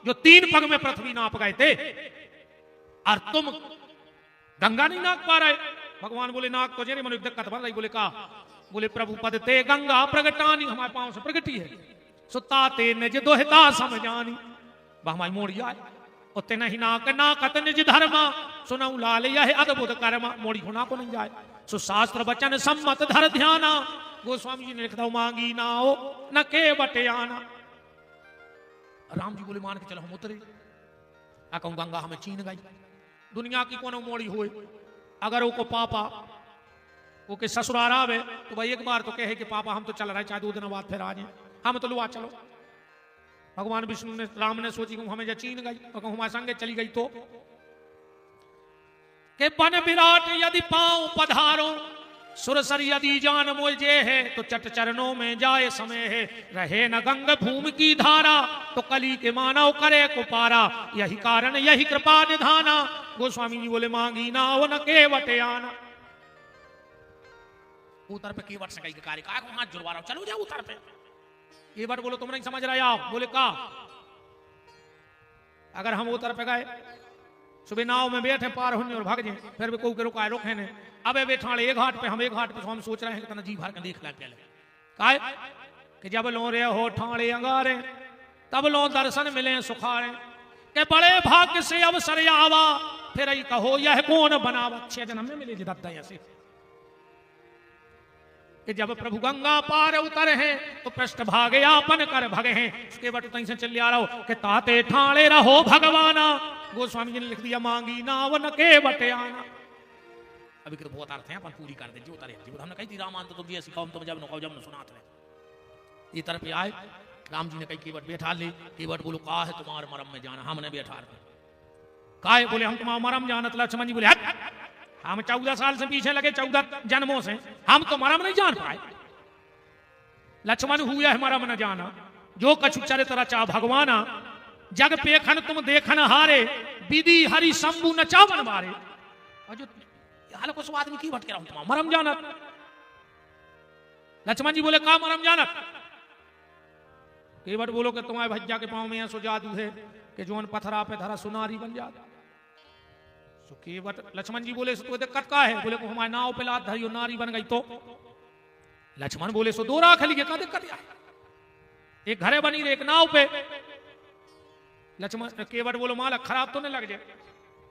S1: जो 3 पग में पृथ्वी नाप गए थे, और तुम गंगा नहीं नाक पा रहे। भगवान बोले नाक तो जेरे मनु दिक्कत बन रही। बोले का, बोले प्रभु पद ते गंगा प्रगटानी, हमारे पांव से प्रगटी है। सुता ते निज दोहिता समझानी, हमारी मोड़ी आए उतने नहीं नाक नाकत निज धर्मा, सुनऊ लाल यह अद्भुत कर्मा। मोड़ी होना को नहीं जाए, सुशास्त्र वचन सम्मत धर ध्याना। गोस्वामी जी ने लिखा मांगी ना हो न के बटे आना। राम जी बोले मान के चलो हम उतरे। आ कहूं गंगा हमें चीन गई। दुनिया की कोनो मोड़ी हुए अगर वो को पापा वो के ससुराल आवे तो भाई एक बार तो कहे कि पापा हम तो चल रहे, चाहे 2 दिन बाद फिर आ जाए, हम तो लुआ चलो। भगवान विष्णु ने राम ने सोची कि हमें चीन गई और कहूं हमारे संगे चली गई तो के बन विराट यदि पांव पधारो सुरसर यदि जान मोजे है तो चट चरणों में जाए समय है। रहे न गंग भूमि की धारा तो कली के मानव करे कुपारा, यही कारण यही कृपा निधाना। गोस्वामी जी बोले मांगी ना वो न केवट आना। उतर पे केवट से कई कार्य का हाथ जुड़वा रहा हूं, चलो जाओ उतर पे। केवट बोलो तुम नहीं समझ रहे आओ। बोले का अगर हम उतर पे गए सुबह नाव में बैठे पार होने और भाग जाए फिर भी कोई रुका रोके ने। अब बैठाड़े एक घाट पे हम एक घाट पे, तो हम सोच रहे हैं कि जी भर के देख लग गए काय कि जब लो रे हो ठाणे अंगारे तब लो दर्शन मिले सुखारे के बड़े भाग्य से अवसर आवा फिर ही कहो यह कौन बनावा। 6 जन्म में मिले दत्ता ऐसे कि जब प्रभु गंगा पार उतरे हैं तो पृष्ठ भागे आपन कर भगे हैं। उसके बाद तहीं से चल आ रहा हो कि ताते ठाणे रहो भगवाना। गोस्वामी जी ने लिख दिया मांगी नाव न के बटे आना। अभी तो बहुत अर्थ है अपन पूरी कर दे जो उतरे जी हमने कही थी रामायण तो तुम जी सिखाओ तुम जब न जब न सुनाते रहे। ये तरफ आए राम जी ने कही केवट बैठा ले। केवट बोलो का है तुम्हारे मरम में जाना। हमने बैठा का है बोले हम तुम्हारा मरम जानत। लक्ष्मण जी बोले हम 14 साल से पीछे लगे 14 जन्मों से हम तो मरम नहीं जान पाए। लक्ष्मण हुआ है मरम न जाना जो कछु चरित्र रचा भगवाना। जग पेखन तुम देखन हारे विधि हरि शंभु नचावन मारे। और जो हाल को स्वाद में की भटके रहा हूं तुम मरम जानत। लक्ष्मण जी बोले का मरम जानत। केवट बोलो कि तुम्हारे भज्जा के पांव में ऐसो जादू है कि जोन पथरा पे धरा सुनारी बन जाता। सो केवट लक्ष्मण जी बोले सो तो दिक्कत का है। बोले को हमारे नाव पे लात धरी नारी बन गई तो। लक्ष्मण बोले सो 2 राख लिए का दिक्कत है। एक घरे बनी रहे एक नाव पे। लक्ष्मण केवट बोलो मालक खराब तो नहीं लग जाए।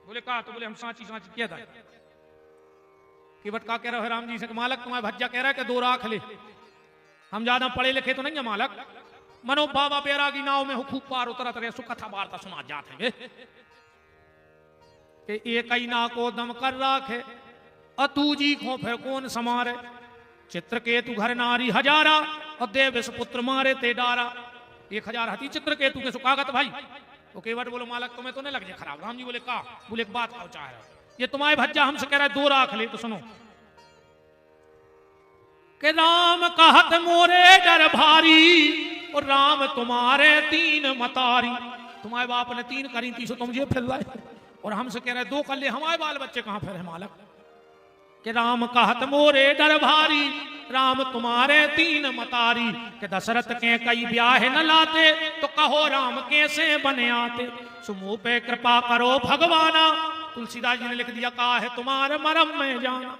S1: बोले का तो बोले हम सांची सांची किया था। केवट का कह रहे हो राम जी से कि मालक तुम्हारे भज्जा कह रहा है कि 2 राख ले। हम ज्यादा पढ़े लिखे तो नहीं है मालक। मनो बाबा बैरागी नाव में खूब पार उतरत रहे सुकथा वार्ता सुना जाते हैं कि एक ही ना को दम कर राखे अतू जी को फिर कौन समारे। चित्रकेतु घर नारी हजारा और देवेश पुत्र मारे ते डारा। 1000 हती चित्रकेतु के सुकागत भाई। तो केवट बोलो मालक तुम्हें तो नहीं लग जाए खराब। राम जी बोले का बोले एक बात कहो चाह रहे ये तुम्हारे भज्जा हमसे कह रहा है 2 राख ले। तो सुनो कि राम कहत मोरे डर भारी और राम तुम्हारे 3 मतारी। तुम्हारे बाप ने 3 करी थी सो तुम ये फिर लाए और हमसे कह रहे 2 कर ले। हमारे बाल बच्चे कहां फिर है मालक। कि राम कहत मोरे डर भारी राम तुम्हारे 3 मतारी। कि दशरथ के कई ब्याह न लाते तो कहो राम कैसे बने आते। सुमो पे कृपा करो भगवाना। तुलसीदास जी ने लिख दिया का है तुम्हारे मरम में जाना।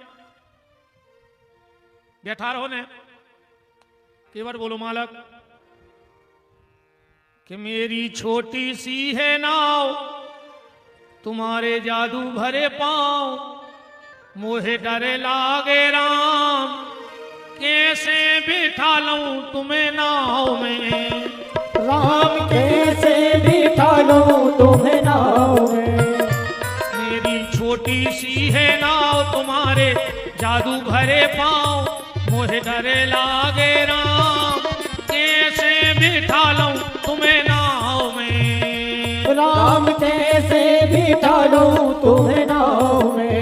S1: बैठा रहो ने केवट बोलो मालक कि मेरी छोटी सी है नाव तुम्हारे जादू भरे पांव मोहे डरे लागे राम कैसे बिठा लूं तुम्हें नाव में।
S2: राम कैसे बिठा लूं तुम्हें नाव में।
S1: मेरी छोटी सी है नाव तुम्हारे जादू भरे पांव मोहे डरे लागे राम कैसे बिठा लूं तुम्हें नाव में।
S2: राम कैसे बिठा लूं तुम्हें नाव में।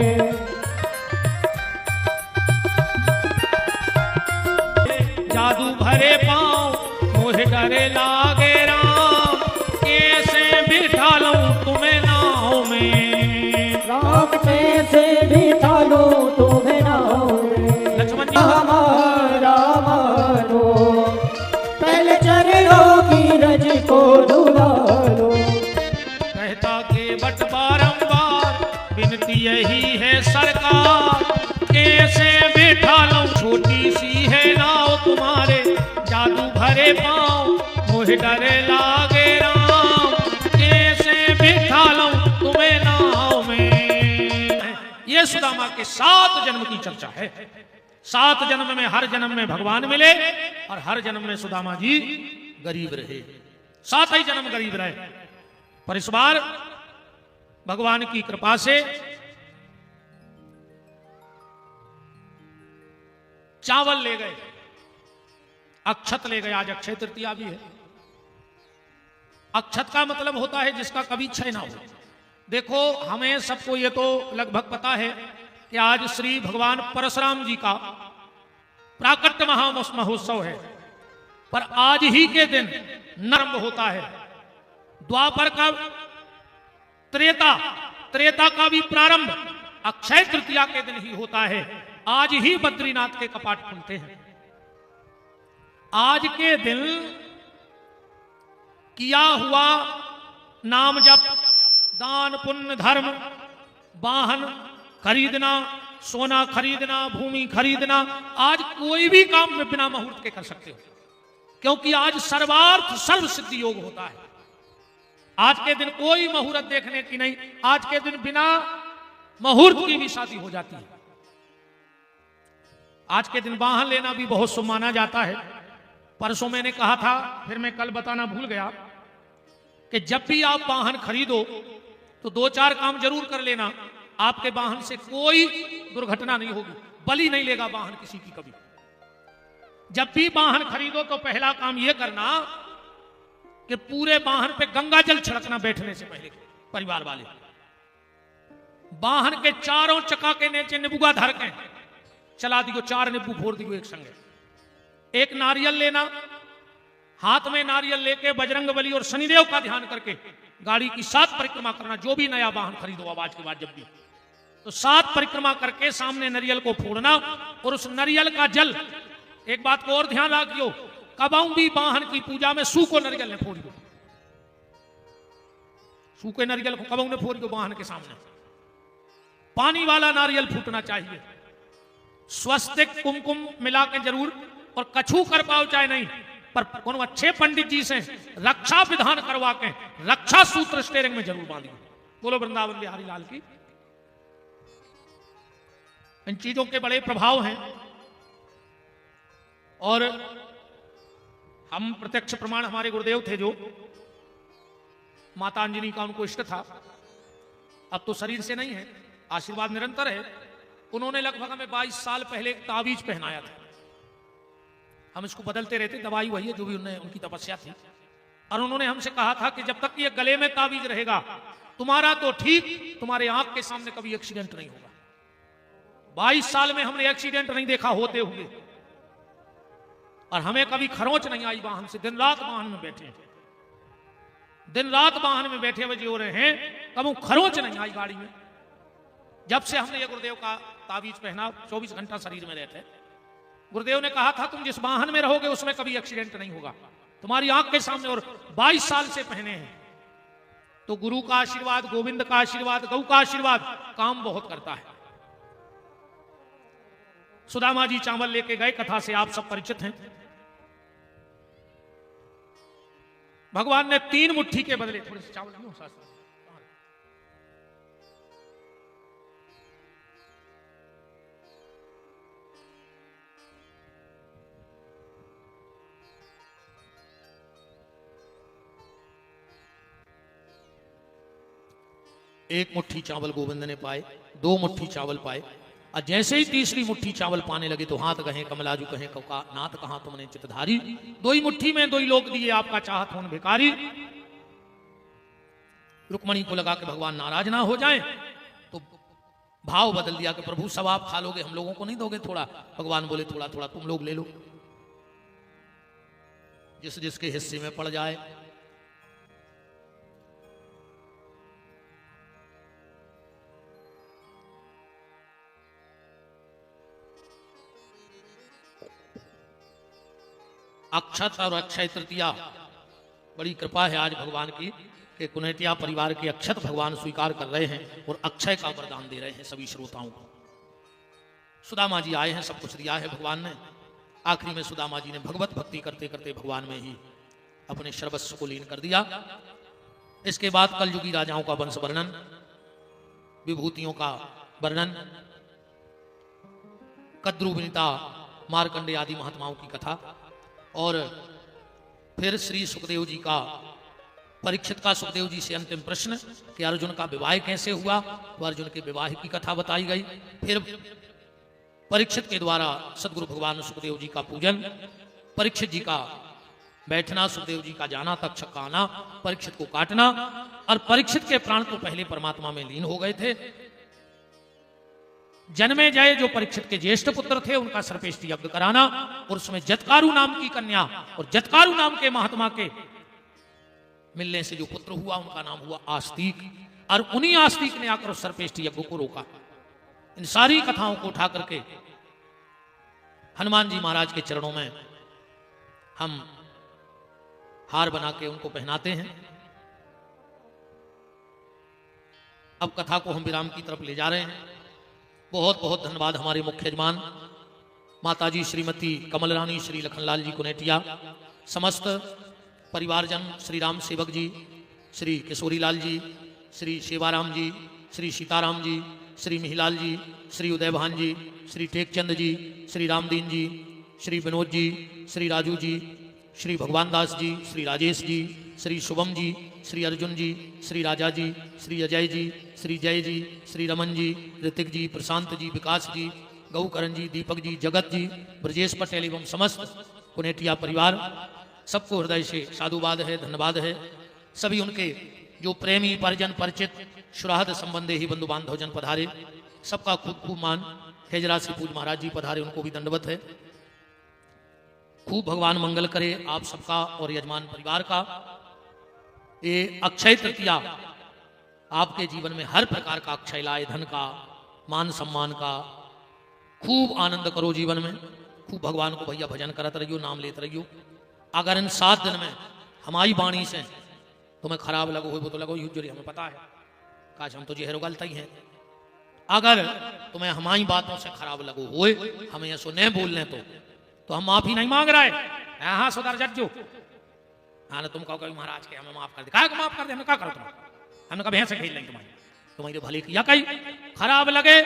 S1: जादू भरे पांव मोहे डरे लागे राम कैसे बिठा लूं तुम्हें नाव में।
S2: राम कैसे बिठा लूं तुम्हें नाव में।
S1: लक्ष्मण जी
S2: हमारा मानो पहले चरणों की रज को डुला लो।
S1: कहता केवट बारंबार विनती यही है सरकार कैसे बिठा लूं छोटी सी है नाव तुम्हारे जादू भरे पांव मोहे डरे लागे राम कैसे बिठा लूं तुम्हें नाव में। ये सुदामा के 7 जन्म की चर्चा है। 7 जन्म में हर जन्म में भगवान मिले और हर जन्म में सुदामा जी गरीब रहे। 7 ही जन्म गरीब रहे पर इस बार भगवान की कृपा से चावल ले गए, अक्षत ले गए। आज अक्षय तृतीया भी है। अक्षत का मतलब होता है जिसका कभी क्षय ना हो। देखो, हमें सबको ये तो लगभग पता है कि आज श्री भगवान परशुराम जी का प्राकट्य महोत्सव है, पर आज ही के दिन नरम होता है। द्वापर का त्रेता का भी प्रारंभ अक्षय तृतीया के दिन ही होता है। आज ही बद्रीनाथ के कपाट खुलते हैं। आज के दिन किया हुआ नाम जप, दान, पुण्य, धर्म, वाहन खरीदना, सोना खरीदना, भूमि खरीदना, आज कोई भी काम में बिना मुहूर्त के कर सकते हो, क्योंकि आज सर्वार्थ सर्व सिद्धि योग होता है। आज के दिन कोई मुहूर्त देखने की नहीं। आज के दिन बिना मुहूर्त की भी शादी हो जाती है। आज के दिन वाहन लेना भी बहुत शुभ माना जाता है। परसों मैंने कहा था, फिर मैं कल बताना भूल गया, कि जब भी आप वाहन खरीदो तो 2-4 काम जरूर कर लेना। आपके वाहन से कोई दुर्घटना नहीं होगी, बलि नहीं लेगा वाहन किसी की कभी। जब भी वाहन खरीदो तो पहला काम यह करना कि पूरे वाहन पे गंगा जल छिड़कना बैठने से पहले। परिवार वाले वाहन के चारों चक्का के नीचे निबुआ धर के चला दियो, 4 नींबू फोड़ दियो एक संगे। एक नारियल लेना, हाथ में नारियल लेके बजरंग बली और शनिदेव का ध्यान करके गाड़ी की 7 परिक्रमा करना। जो भी नया वाहन खरीदो आवाज के बाद जब भी, तो 7 परिक्रमा करके सामने नारियल को फोड़ना। और उस नारियल का जल, एक बात को और ध्यान रखियो, कबाऊ भी वाहन की पूजा में सूखो नारियल ने फोड़ियो। सूखे नारियल को कबाऊ ने फोड़ियो वाहन के सामने। पानी वाला नारियल फूटना चाहिए। स्वस्तिक कुमकुम मिला के जरूर, और कछू कर पाओ चाहे नहीं, पर कोनो अच्छे पंडित जी से रक्षा विधान करवा के रक्षा सूत्र स्टेरिंग में जरूर बांधिए। बोलो वृंदावन बिहारी लाल की। इन चीजों के बड़े प्रभाव हैं और हम प्रत्यक्ष प्रमाण, हमारे गुरुदेव थे जो माता अंजनी का उनको इष्ट था। अब तो शरीर से नहीं है, आशीर्वाद निरंतर है। उन्होंने लगभग हमें 22 साल पहले एक ताबीज पहनाया था। हम इसको बदलते रहते, दवाई वही है जो भी उनकी तपस्या थी। और उन्होंने हमसे कहा था कि जब तक ये गले में ताबीज रहेगा तुम्हारा तो ठीक, तुम्हारे आंख के सामने कभी एक्सीडेंट नहीं होगा। 22 साल में हमने एक्सीडेंट नहीं देखा होते हुए, और हमें कभी खरोंच नहीं आई वाहन से। दिन रात वाहन में बैठे हैं, दिन रात वाहन में बैठे हुए जो रहे हैं, कभी खरोंच नहीं आई गाड़ी में। जब से हमने ये गुरुदेव का ताबीज पहना, 24 घंटा शरीर में रहते। गुरुदेव ने कहा था तुम जिस वाहन में रहोगे उसमें कभी एक्सीडेंट नहीं होगा, तुम्हारी आंख के सामने। और 22 साल से पहने हैं। तो गुरु का आशीर्वाद, गोविंद का आशीर्वाद, गौ का आशीर्वाद काम बहुत करता है। सुदामा जी चावल लेके गए, कथा से आप सब परिचित हैं। भगवान ने 3 मुट्ठी के बदले, थोड़े से चावल क्यों शास्त्र, एक मुट्ठी चावल गोविंद ने पाए, 2 मुट्ठी चावल पाए। और जैसे ही तीसरी मुट्ठी चावल पाने लगे तो हाथ कहें कमलाजू कहें कौका नाथ कहां तुमने चितधारी। 2 ही मुट्ठी में 2 ही लोग दिए, आपका चाहत होन भिखारी। रुक्मणी को लगा कि भगवान नाराज ना हो जाए, तो भाव बदल दिया कि प्रभु सब आप खा लोगे, हम लोगों को नहीं दोगे थोड़ा। भगवान बोले थोड़ा थोड़ा तुम लोग ले लो, जिस जिसके हिस्से में पड़ जाए। अक्षत और अक्षय तृतीया, बड़ी कृपा है आज भगवान की कि कुनेटिया परिवार के अक्षत भगवान स्वीकार कर रहे हैं और अक्षय का वरदान दे रहे हैं सभी श्रोताओं को। सुदामा जी आए हैं, सब कुछ दिया है भगवान ने। आखिरी में सुदामा जी ने भगवत भक्ति करते करते भगवान में ही अपने सर्वस्व को लीन कर दिया। इसके बाद कलयुगी राजाओं का वंश वर्णन, विभूतियों का वर्णन, कद्रु विनीता, मार्कंडे आदि महात्माओं की कथा, और फिर श्री सुखदेव जी का परीक्षित का सुखदेव जी से अंतिम प्रश्न कि अर्जुन का विवाह कैसे हुआ, तो अर्जुन के विवाह की कथा बताई गई। फिर परीक्षित के द्वारा सदगुरु भगवान सुखदेव जी का पूजन, परीक्षित जी का बैठना, सुखदेव जी का जाना, तक्षक का आना, परीक्षित को काटना, और परीक्षित के प्राण तो पहले परमात्मा में लीन हो गए थे। जन्मे जय जो परीक्षित के ज्येष्ठ पुत्र थे उनका सर्पेष्टि यज्ञ कराना, और उसमें जतकारु नाम की कन्या और जतकारु नाम के महात्मा के मिलने से जो पुत्र हुआ उनका नाम हुआ आस्तिक, और उन्हीं आस्तिक ने आकर सर्पेष्टि यज्ञ को रोका। इन सारी कथाओं को उठा करके हनुमान जी महाराज के चरणों में हम हार बना के उनको पहनाते हैं। अब कथा को हम विराम की तरफ ले जा रहे हैं। बहुत बहुत धन्यवाद हमारे मुख्य यजमान माताजी श्रीमती कमल रानी श्री लखनलाल जी कुनेटिया, समस्त परिवारजन, श्री राम सेवक जी, श्री किशोरी लाल जी, श्री सेवाराम जी, श्री सीताराम जी, श्री मिहिलाल जी, श्री उदयभान जी, श्री टेकचंद जी, श्री रामदीन जी, श्री विनोद जी, श्री राजू जी, श्री भगवान दास जी, श्री राजेश जी, श्री शुभम जी, श्री अर्जुन जी, श्री राजा जी, श्री अजय जी, श्री जय जी, श्री रमन जी, ऋतिक जी, प्रशांत जी, विकास जी, गौकरण जी, दीपक जी, जगत जी, ब्रजेश पटेल एवं समस्त कुनेटिया परिवार, सबको हृदय से साधुवाद है, धन्यवाद है। सभी उनके जो प्रेमी परिजन परिचित सुराहद संबंधी ही बंधु बांधव जन पधारे, सबका खूब खूब मान। खेजरा से पूज महाराज जी पधारे, उनको भी दंडवत है। खूब भगवान मंगल करे आप सबका और यजमान परिवार का। ये अक्षय तृतीया आपके जीवन में हर प्रकार का अक्षय लाए, धन का, मान सम्मान का। खूब आनंद करो जीवन में, खूब भगवान को भैया भजन करत रहियो, नाम लेते रहियो। अगर इन 7 दिन में हमारी वाणी से तुम्हें खराब लगो हो तो लगो यूजरी, हमें पता है, काश हम तो जहरो गलता ही है। अगर तुम्हें हमारी बातों से खराब लगो होए, हमें ऐसो नहीं बोलने तो हम माफी नहीं मांग रहे। हाँ सुधर जज्जो, हाँ तुम कहो कभी महाराज के हमें माफ कर दे, क्या माफ कर दे, हमने क्या करो तुम, हमने कभी ऐसे खेल लेंगे तुम्हारे भले किया, कहीं खराब लगे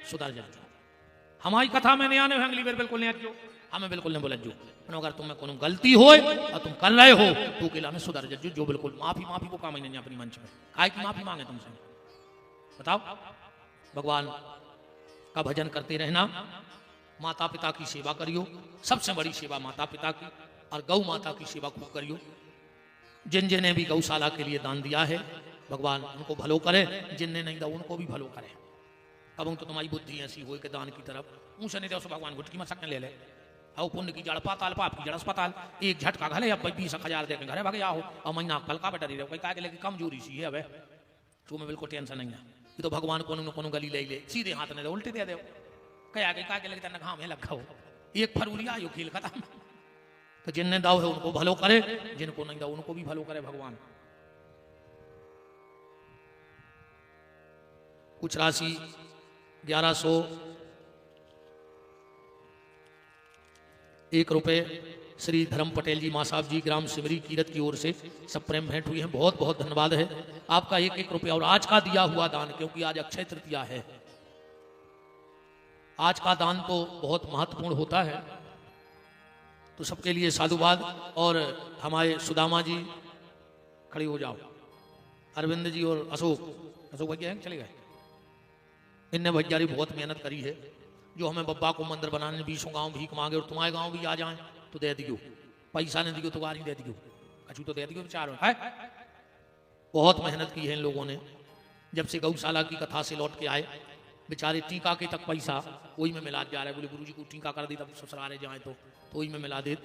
S1: सुधर जज्जो। हमारी कथा में नहीं आने अगली बार बिल्कुल नहीं अज्जो, हमें बिल्कुल नहीं बोले जो। अगर तुम्हें कोनो गलती हो और तुम कर रहे हो तो के में सुधर जज्जो, जो बिल्कुल माफी को काम ही नहीं अपनी मंच में, काय की माफी मांगे तुमसे, बताओ। भगवान का भजन करते रहना, माता पिता की सेवा करियो, सबसे बड़ी सेवा माता पिता की, और गौ माता की सेवा खूब करियो। जिन जिन्हें भी गौशाला के लिए दान दिया है भगवान उनको भलो करे, जिनने नहीं दिया उनको भी भलो करे। कब तो तुम्हारी बुद्धि ऐसी हो कि दान की तरफ मुँह से नहीं दे, भगवान घुटकी में सकने ले ले। आओ पुण्य की जड़ पाताल, पाप की जड़ अस्पताल, एक झटका घले अब 20,000 देकर घरे भागे आओ, और महीना कलका बेटा रही रहो, कह लेकिन कमजोरी सी है। अब तुम्हें बिल्कुल टेंशन नहीं है, ये तो भगवान को गली ले ले, सीधे हाथ ने दे, उल्टे दे दे, कह आगे का लगे तेना घाम है लगा हो, एक फरूलिया आयो खेल खत्म। तो जिनने दाव है उनको भलो करे, जिनको नहीं दाव उनको भी भलो करे भगवान। कुछ राशि 1101 रुपए श्री धर्म पटेल जी मां साहब जी ग्राम सिमरी कीरत की ओर से सब प्रेम भेंट हुई है, बहुत बहुत धन्यवाद है आपका। 1-1 रुपया और आज का दिया हुआ दान, क्योंकि आज अक्षय तृतीया है, आज का दान तो बहुत महत्वपूर्ण होता है। तो सबके लिए साधुवाद। और हमारे सुदामा जी खड़े हो जाओ, अरविंद जी और अशोक भैया हैं चले गए, इनने भैयारी बहुत मेहनत करी है। जो हमें बब्बा को मंदिर बनाने 20 गांव भीख मांगे, और तुम्हारे गांव भी आ जाएं तो दे दियो, पैसा नहीं दियो तो गाड़ी दे दियो, कछु तो दे दियो चारों है। बहुत मेहनत की है इन लोगों ने। जब से गौशाला की कथा से लौट के आए बेचारे टीका के तक पैसा वही में मिला जा रहा है। बोले गुरुजी को टीका कर दी तब ससुराले जाए तो वही में मिला दे।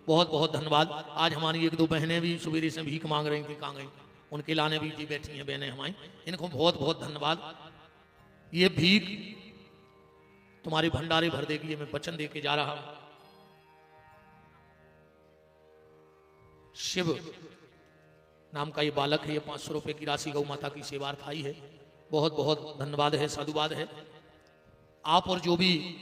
S1: बहुत बहुत धन्यवाद। आज हमारी 1-2 बहनें भी सवेरे से भीख मांग रही थी, कहाँ गई, उनके लाने भी जी बैठी हैं बहनें हमारी, इनको बहुत बहुत धन्यवाद। ये भीख तुम्हारे भंडारे भर देगी, ये मैं वचन दे के जा रहा हूं। शिव नाम का ये बालक है, ये 500 रुपए की राशि गौ माता की सेवार्थ आई है। बहुत बहुत धन्यवाद है, साधुवाद है। आप और जो भी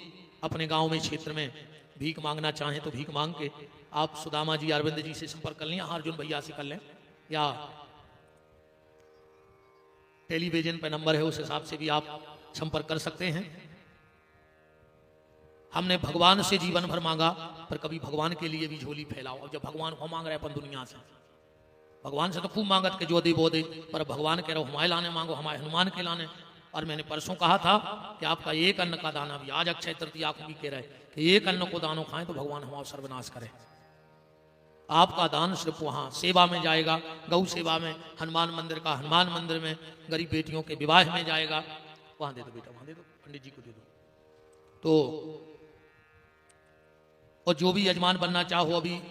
S1: अपने गांव में क्षेत्र में भीख मांगना चाहें तो भीख मांग के आप सुदामा जी अरविंद जी से संपर्क कर लें, अर्जुन भैया से कर लें, या टेलीविजन पे नंबर है उस हिसाब से भी आप संपर्क कर सकते हैं। हमने भगवान से जीवन भर मांगा, पर कभी भगवान के लिए भी झोली फैलाओ। और जब भगवान को मांग रहे अपन दुनिया से, भगवान से तो खूब मांगत के जो दे वो दे, पर भगवान कह रहा हमारे लाने मांगो, हमारे हनुमान के लाने। और मैंने परसों कहा था कि आपका एक अन्न का दाना भी, आज अक्षय तृतीया को भी कह रहे कि एक अन्न को दानो खाएं तो भगवान हमारा सर्वनाश करे। आपका दान सिर्फ वहां सेवा में जाएगा, गौ सेवा में, हनुमान मंदिर का हनुमान मंदिर में, गरीब बेटियों के विवाह में जाएगा, वहां दे दो बेटा, वहां दे दो, पंडित जी को दे दो। तो और जो भी यजमान बनना चाहो, अभी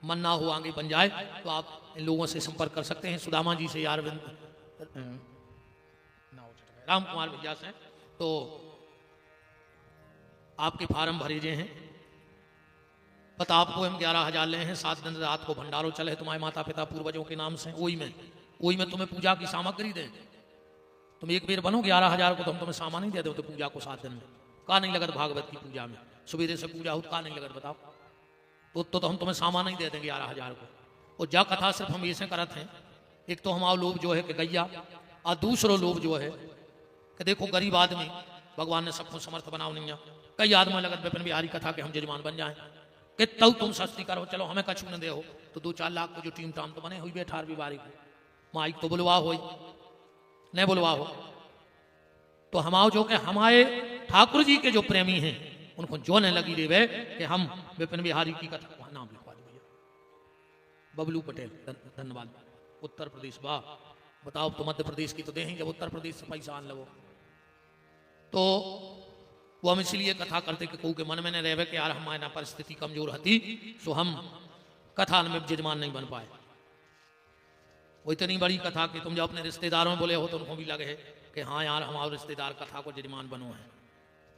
S1: मन ना हो आगे बन जाए, तो आप इन लोगों से संपर्क कर सकते हैं, सुदामा जी से, राम कुमार भैया से। तो आपके फार्म भरे जे हैं, पता आपको हम 11,000 ले हैं, 7 दिन रात को भंडारो चले तुम्हारे माता पिता पूर्वजों के नाम से, वही में तुम्हें पूजा की सामग्री दें। तुम एक बेर बनो 11,000 को, तो हम तुम्हें सामान नहीं दे दो तो पूजा को 7 दिन में का नहीं लगत, भागवत की पूजा में सुबेरे से पूजा हो का नहीं लगत, बताओ। तो हम तुम्हें सामान नहीं दे देंगे 11,000 को। और जा कथा सिर्फ हम ऐसे करते हैं, एक तो हमारा लोभ जो है कि गैया, और दूसरो लोभ जो है कि देखो गरीब आदमी भगवान ने सबको समर्थ बनाओ नहीं है, कई आदमी लगत विपिन बिहारी कथा के हम जजमान बन जाए कि तब तुम सस्ती करो, चलो हमें कछु न दे हो, तो 2-4 लाख को जो टीम टाम तो बने हुई बैठा 18वीं बारी को माइक तो बुलवा हो नहीं बुलवा हो। तो हमाओ जो के हमारे ठाकुर जी के जो प्रेमी हैं उनको जो न लगी रे वे कि हम विपिन बिहारी की कथा, वहां नाम लिखवा दीजिए, बबलू पटेल, धन्यवाद। उत्तर प्रदेश, वाह बताओ, तो मध्य प्रदेश की तो दे ही, जब उत्तर प्रदेश से पैसा आन लगो। तो वो हम इसलिए कथा करते कि कहू के मन में न रहे कि यार हमारी परिस्थिति कमजोर हती, सो हम कथा में जजमान नहीं बन पाए। वो इतनी बड़ी कथा कि तुम जब अपने रिश्तेदारों में बोले हो तो उनको भी लगे है कि हाँ यार हमारे रिश्तेदार कथा को जजमान बनो है।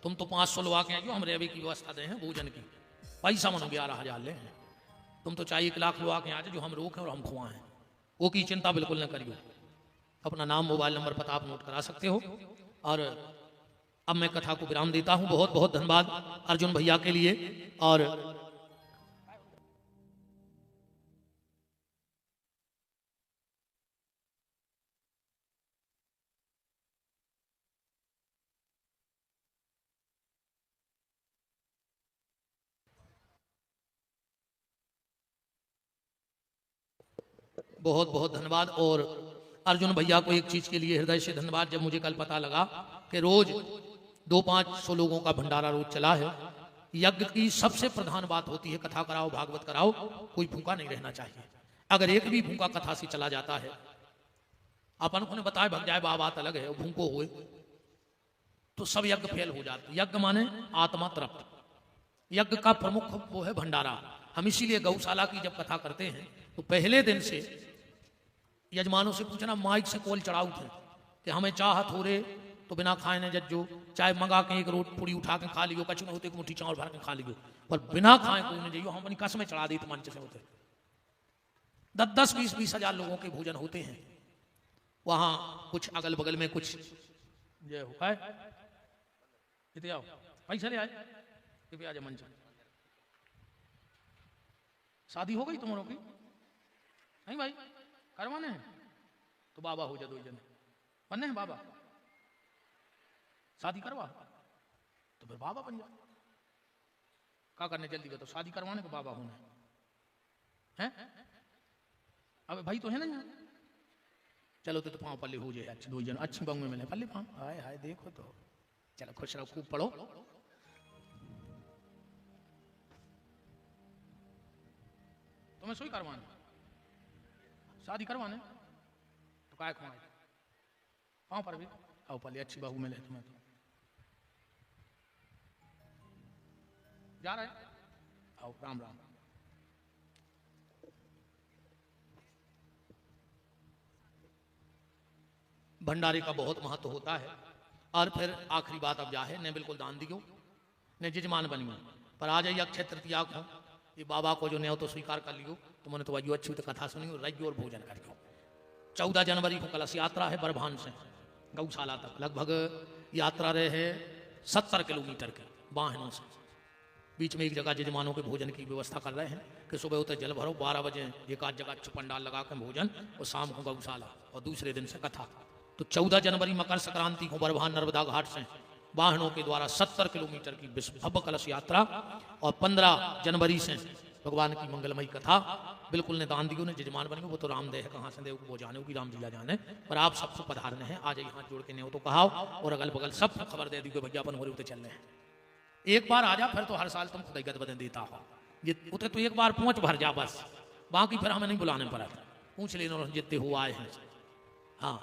S1: तुम तो 500 लवा के आइयो, हम रेवे की व्यवस्था दे हैं भोजन की, पैसा मनो 11,000 ले हैं। तुम तो चाहिए 1 लाख लवा के आ जाए, जो हम रोक हैं और हम खुआ हैं, वो की चिंता बिल्कुल न करियो। अपना नाम मोबाइल नंबर पता आप नोट करा सकते हो। और अब मैं कथा को विराम देता हूं। बहुत बहुत धन्यवाद अर्जुन भैया के लिए। और बहुत बहुत धन्यवाद। और अर्जुन भैया को एक चीज के लिए हृदय से धन्यवाद। जब मुझे कल पता लगा कि रोज 200-500 लोगों का भंडारा रोज चला है, यज्ञ की सबसे प्रधान बात होती है कथा कराओ, भागवत कराओ, कोई भूखा नहीं रहना चाहिए। अगर एक भी भूखा कथा से चला जाता है, अपन को ने बताया भग जाए बात अलग है, भूखो हुए तो सब यज्ञ फेल हो जाते। यज्ञ माने आत्मा तृप्त, यज्ञ का प्रमुख वो है भंडारा। हम इसीलिए गौशाला की जब कथा करते हैं तो पहले दिन से यजमानों से पूछना, माइक से कॉल चढ़ाऊ थे कि हमें चाहत हो रे तो बिना खाए न जज्जो, चाहे मंगा के एक रोट पूरी उठा के खा लियो, कछु न होते मुट्ठी चावल भर के खा लियो, पर बिना खाए कोई नहीं जाइयो। हम अपनी कसमें चढ़ा दी तो मंच से होते 10-10, 20-20 हजार लोगों के भोजन होते हैं वहां। कुछ अगल बगल में कुछ जय हो है इतने आओ पैसा ले आए आ जाए मंच। शादी हो गई तुम्हारों की? नहीं भाई, करवाने हैं तो बाबा हो जा, 2 जन बनने हैं बाबा, शादी करवा तो फिर बाबा बन जा। क्या करने जल्दी बताओ, शादी करवाने को बाबा होना है? अब भाई तो है ना यहाँ, चलो तो पाँव पल्ले हो जाए, अच्छे 2 जन अच्छी बंग में मिले पल्ले पाँव, हाय हाय देखो तो। चलो खुश रहो, खूब पढ़ो। तुम्हें सोई करवाना, शादी करवाने तो काय खुआए पाँव पर भी आओ पल्ले, अच्छी बहू मिले तुम्हें तो जा रहे आओ। राम राम। भंडारे का बहुत महत्व होता है। और फिर आखिरी बात अब जा है, ने बिल्कुल दान दियो ने जजमान बनियो, पर आ जाइए अक्षय तृतीया को ये बाबा को जो ने तो स्वीकार कर लियो, तुमने तो वही अच्छी तो कथा सुनी रहियो और भोजन करियो। 14 जनवरी को कलश यात्रा है बरभान से गौशाला तक, लगभग यात्रा रहे है 70 किलोमीटर के वाहनों से। बीच में एक जगह जजमानों के भोजन की व्यवस्था कर रहे हैं कि सुबह उतर जल भरो, 12 बजे एक आध जगह पंडाल लगा कर भोजन, और शाम को गौशाला, और दूसरे दिन से कथा। तो 14 जनवरी मकर संक्रांति को बरभान नर्मदा घाट से वाहनों के द्वारा 70 किलोमीटर की भव्य कलश यात्रा, और 15 जनवरी से भगवान की मंगलमयी कथा बिल्कुल ने दान दियो ने जजमान बन गए, वो तो रामदेव है, कहाँ से देव को वो जाने की राम लीला जाने, पर आप सबको पधारने हैं, आज हाथ जोड़ के ने तो कहा और अगल बगल सब खबर दे दी कि भैया अपन हो रहे चल रहे हैं। एक बार आ जा फिर तो हर साल तुम खुद गद बदन देता हो, ये उते तो एक बार पहुंच भर जा बस, बाकी फिर हमें नहीं बुलाने पड़ा, पूछ लेना जितने हुआ आए हैं। हाँ,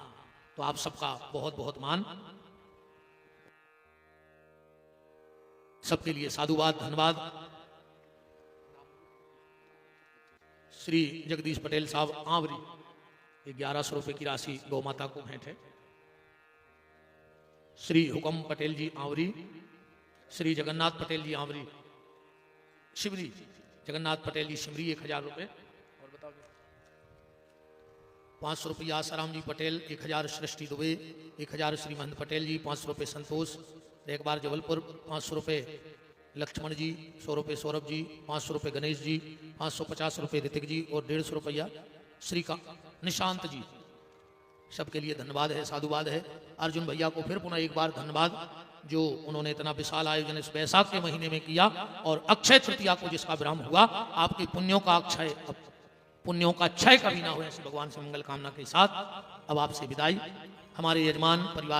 S1: तो आप सबका बहुत बहुत मान, सबके लिए साधुवाद धन्यवाद। श्री जगदीश पटेल साहब आंवरी 1100 रुपए की राशि गौ माता को भेंट है। श्री हुकम पटेल जी आंवरी, श्री जगन्नाथ पटेल जी आंवरी शिवरी, जगन्नाथ पटेल जी शिवरी 1000 रुपए, और बताओ 500 रुपया आसाराम जी पटेल, 1000 सृष्टि दुबे, 1000 श्री महंत पटेल जी, 500 रुपये संतोष, एक बार जबलपुर 500 रुपये लक्ष्मण जी, 100 रुपये सौरभ जी, 500 रुपये गणेश जी, 550 रुपये ऋतिक जी और 150 रुपया श्री का निशांत जी। सबके लिए धन्यवाद है, साधुवाद है। अर्जुन भैया को फिर पुनः एक बार धन्यवाद, जो उन्होंने इतना विशाल आयोजन इस वैशाख के महीने में किया, और अक्षय तृतीया को जिसका विराम हुआ, आपके पुण्यों का क्षय कभी ना हो, ऐसे भगवान से मंगल कामना के साथ अब आपसे विदाई। हमारे यजमान परिवार